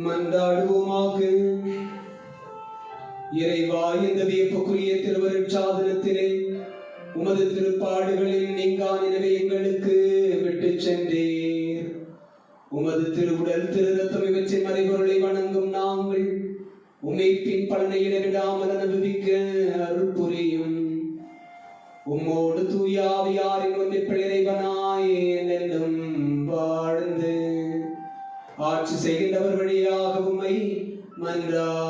மன்றாடுவோமாக. இறைவா, இந்த வியப்புக்குரிய திருவருட்சாதனத்திலே உமது திருப்பாடுகளில் நீங்கா நினைவை எங்களுக்கு விட்டு சென்றீர். உமது திருவுடல், திரு ரத்தம் இவற்றின் மறைபொருளை வணங்கும் நாங்கள் உம்மைப்பின் பலனை இடைவிடாமல் அனுபவிக்க அருள் புரியும். உம்மோடு தூயாவியாரின் ஒன்றிப்பில் இறைவனாய் என்னும் வாழ்ந்து ஆட்சி செய்கின்றவர் வழியாக உம்மை மன்றாடுகின்றோம்.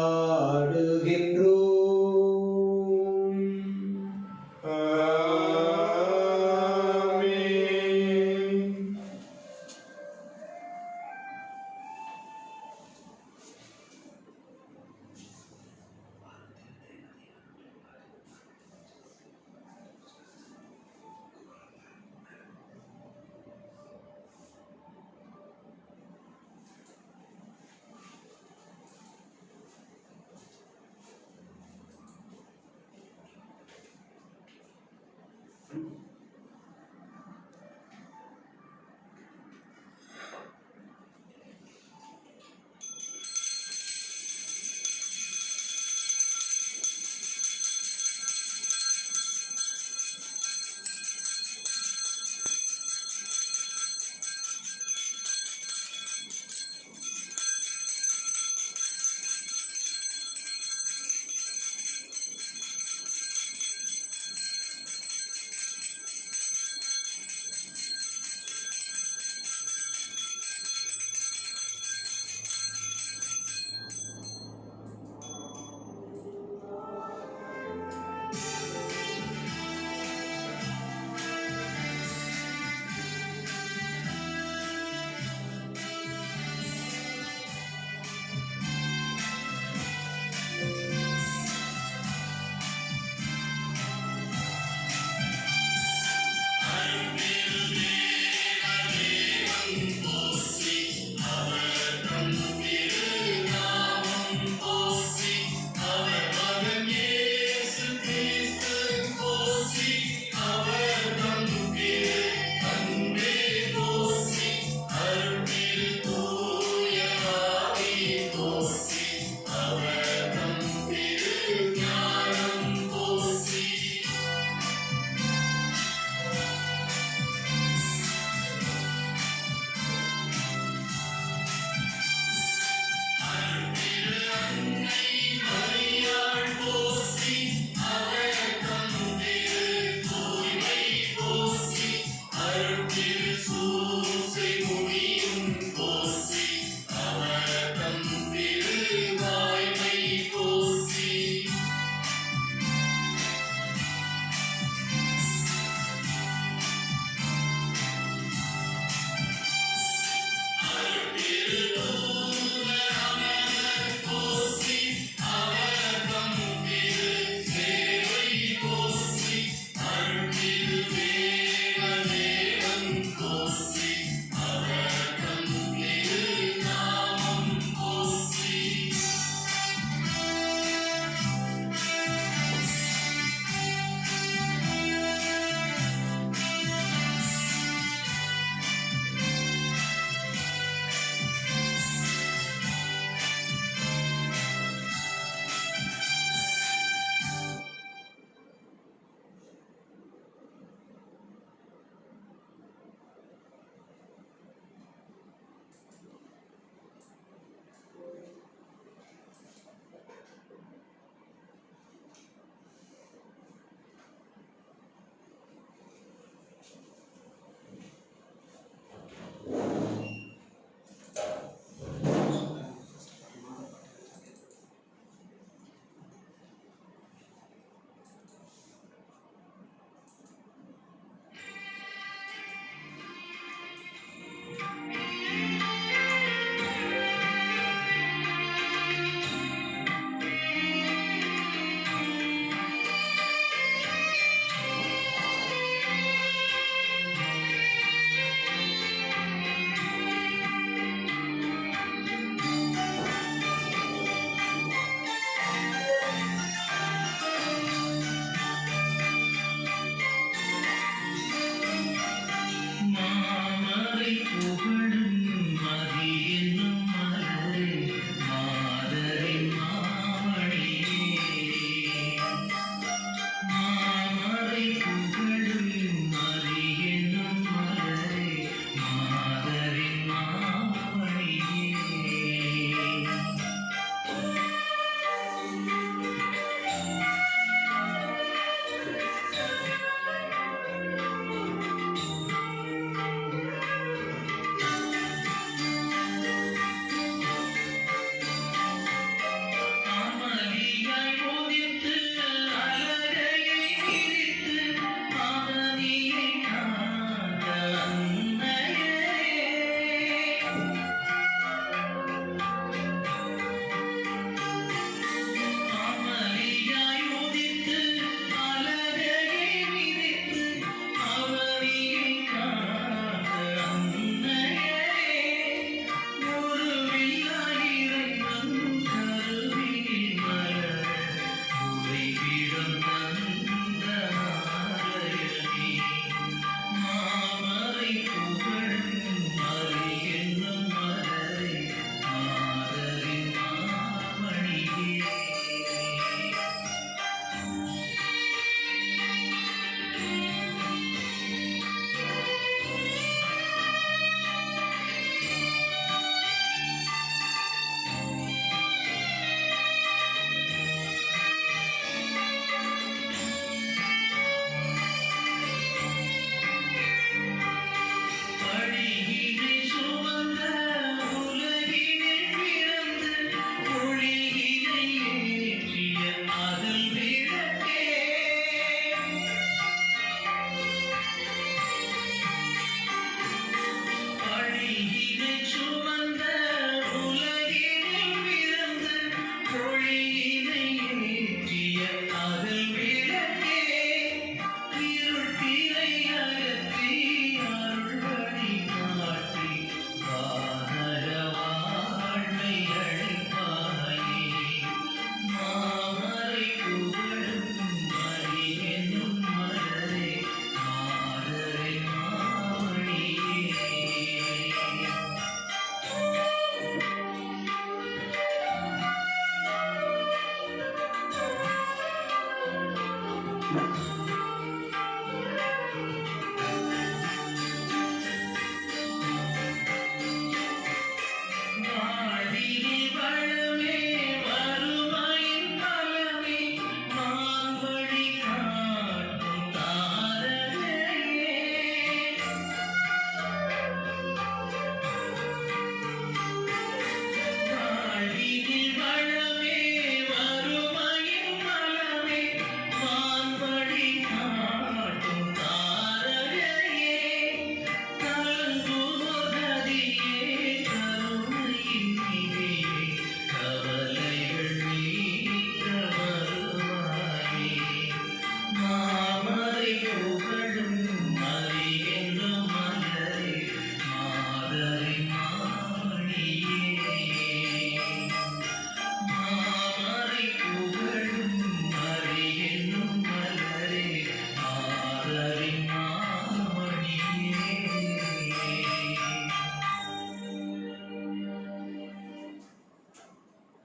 மலரின்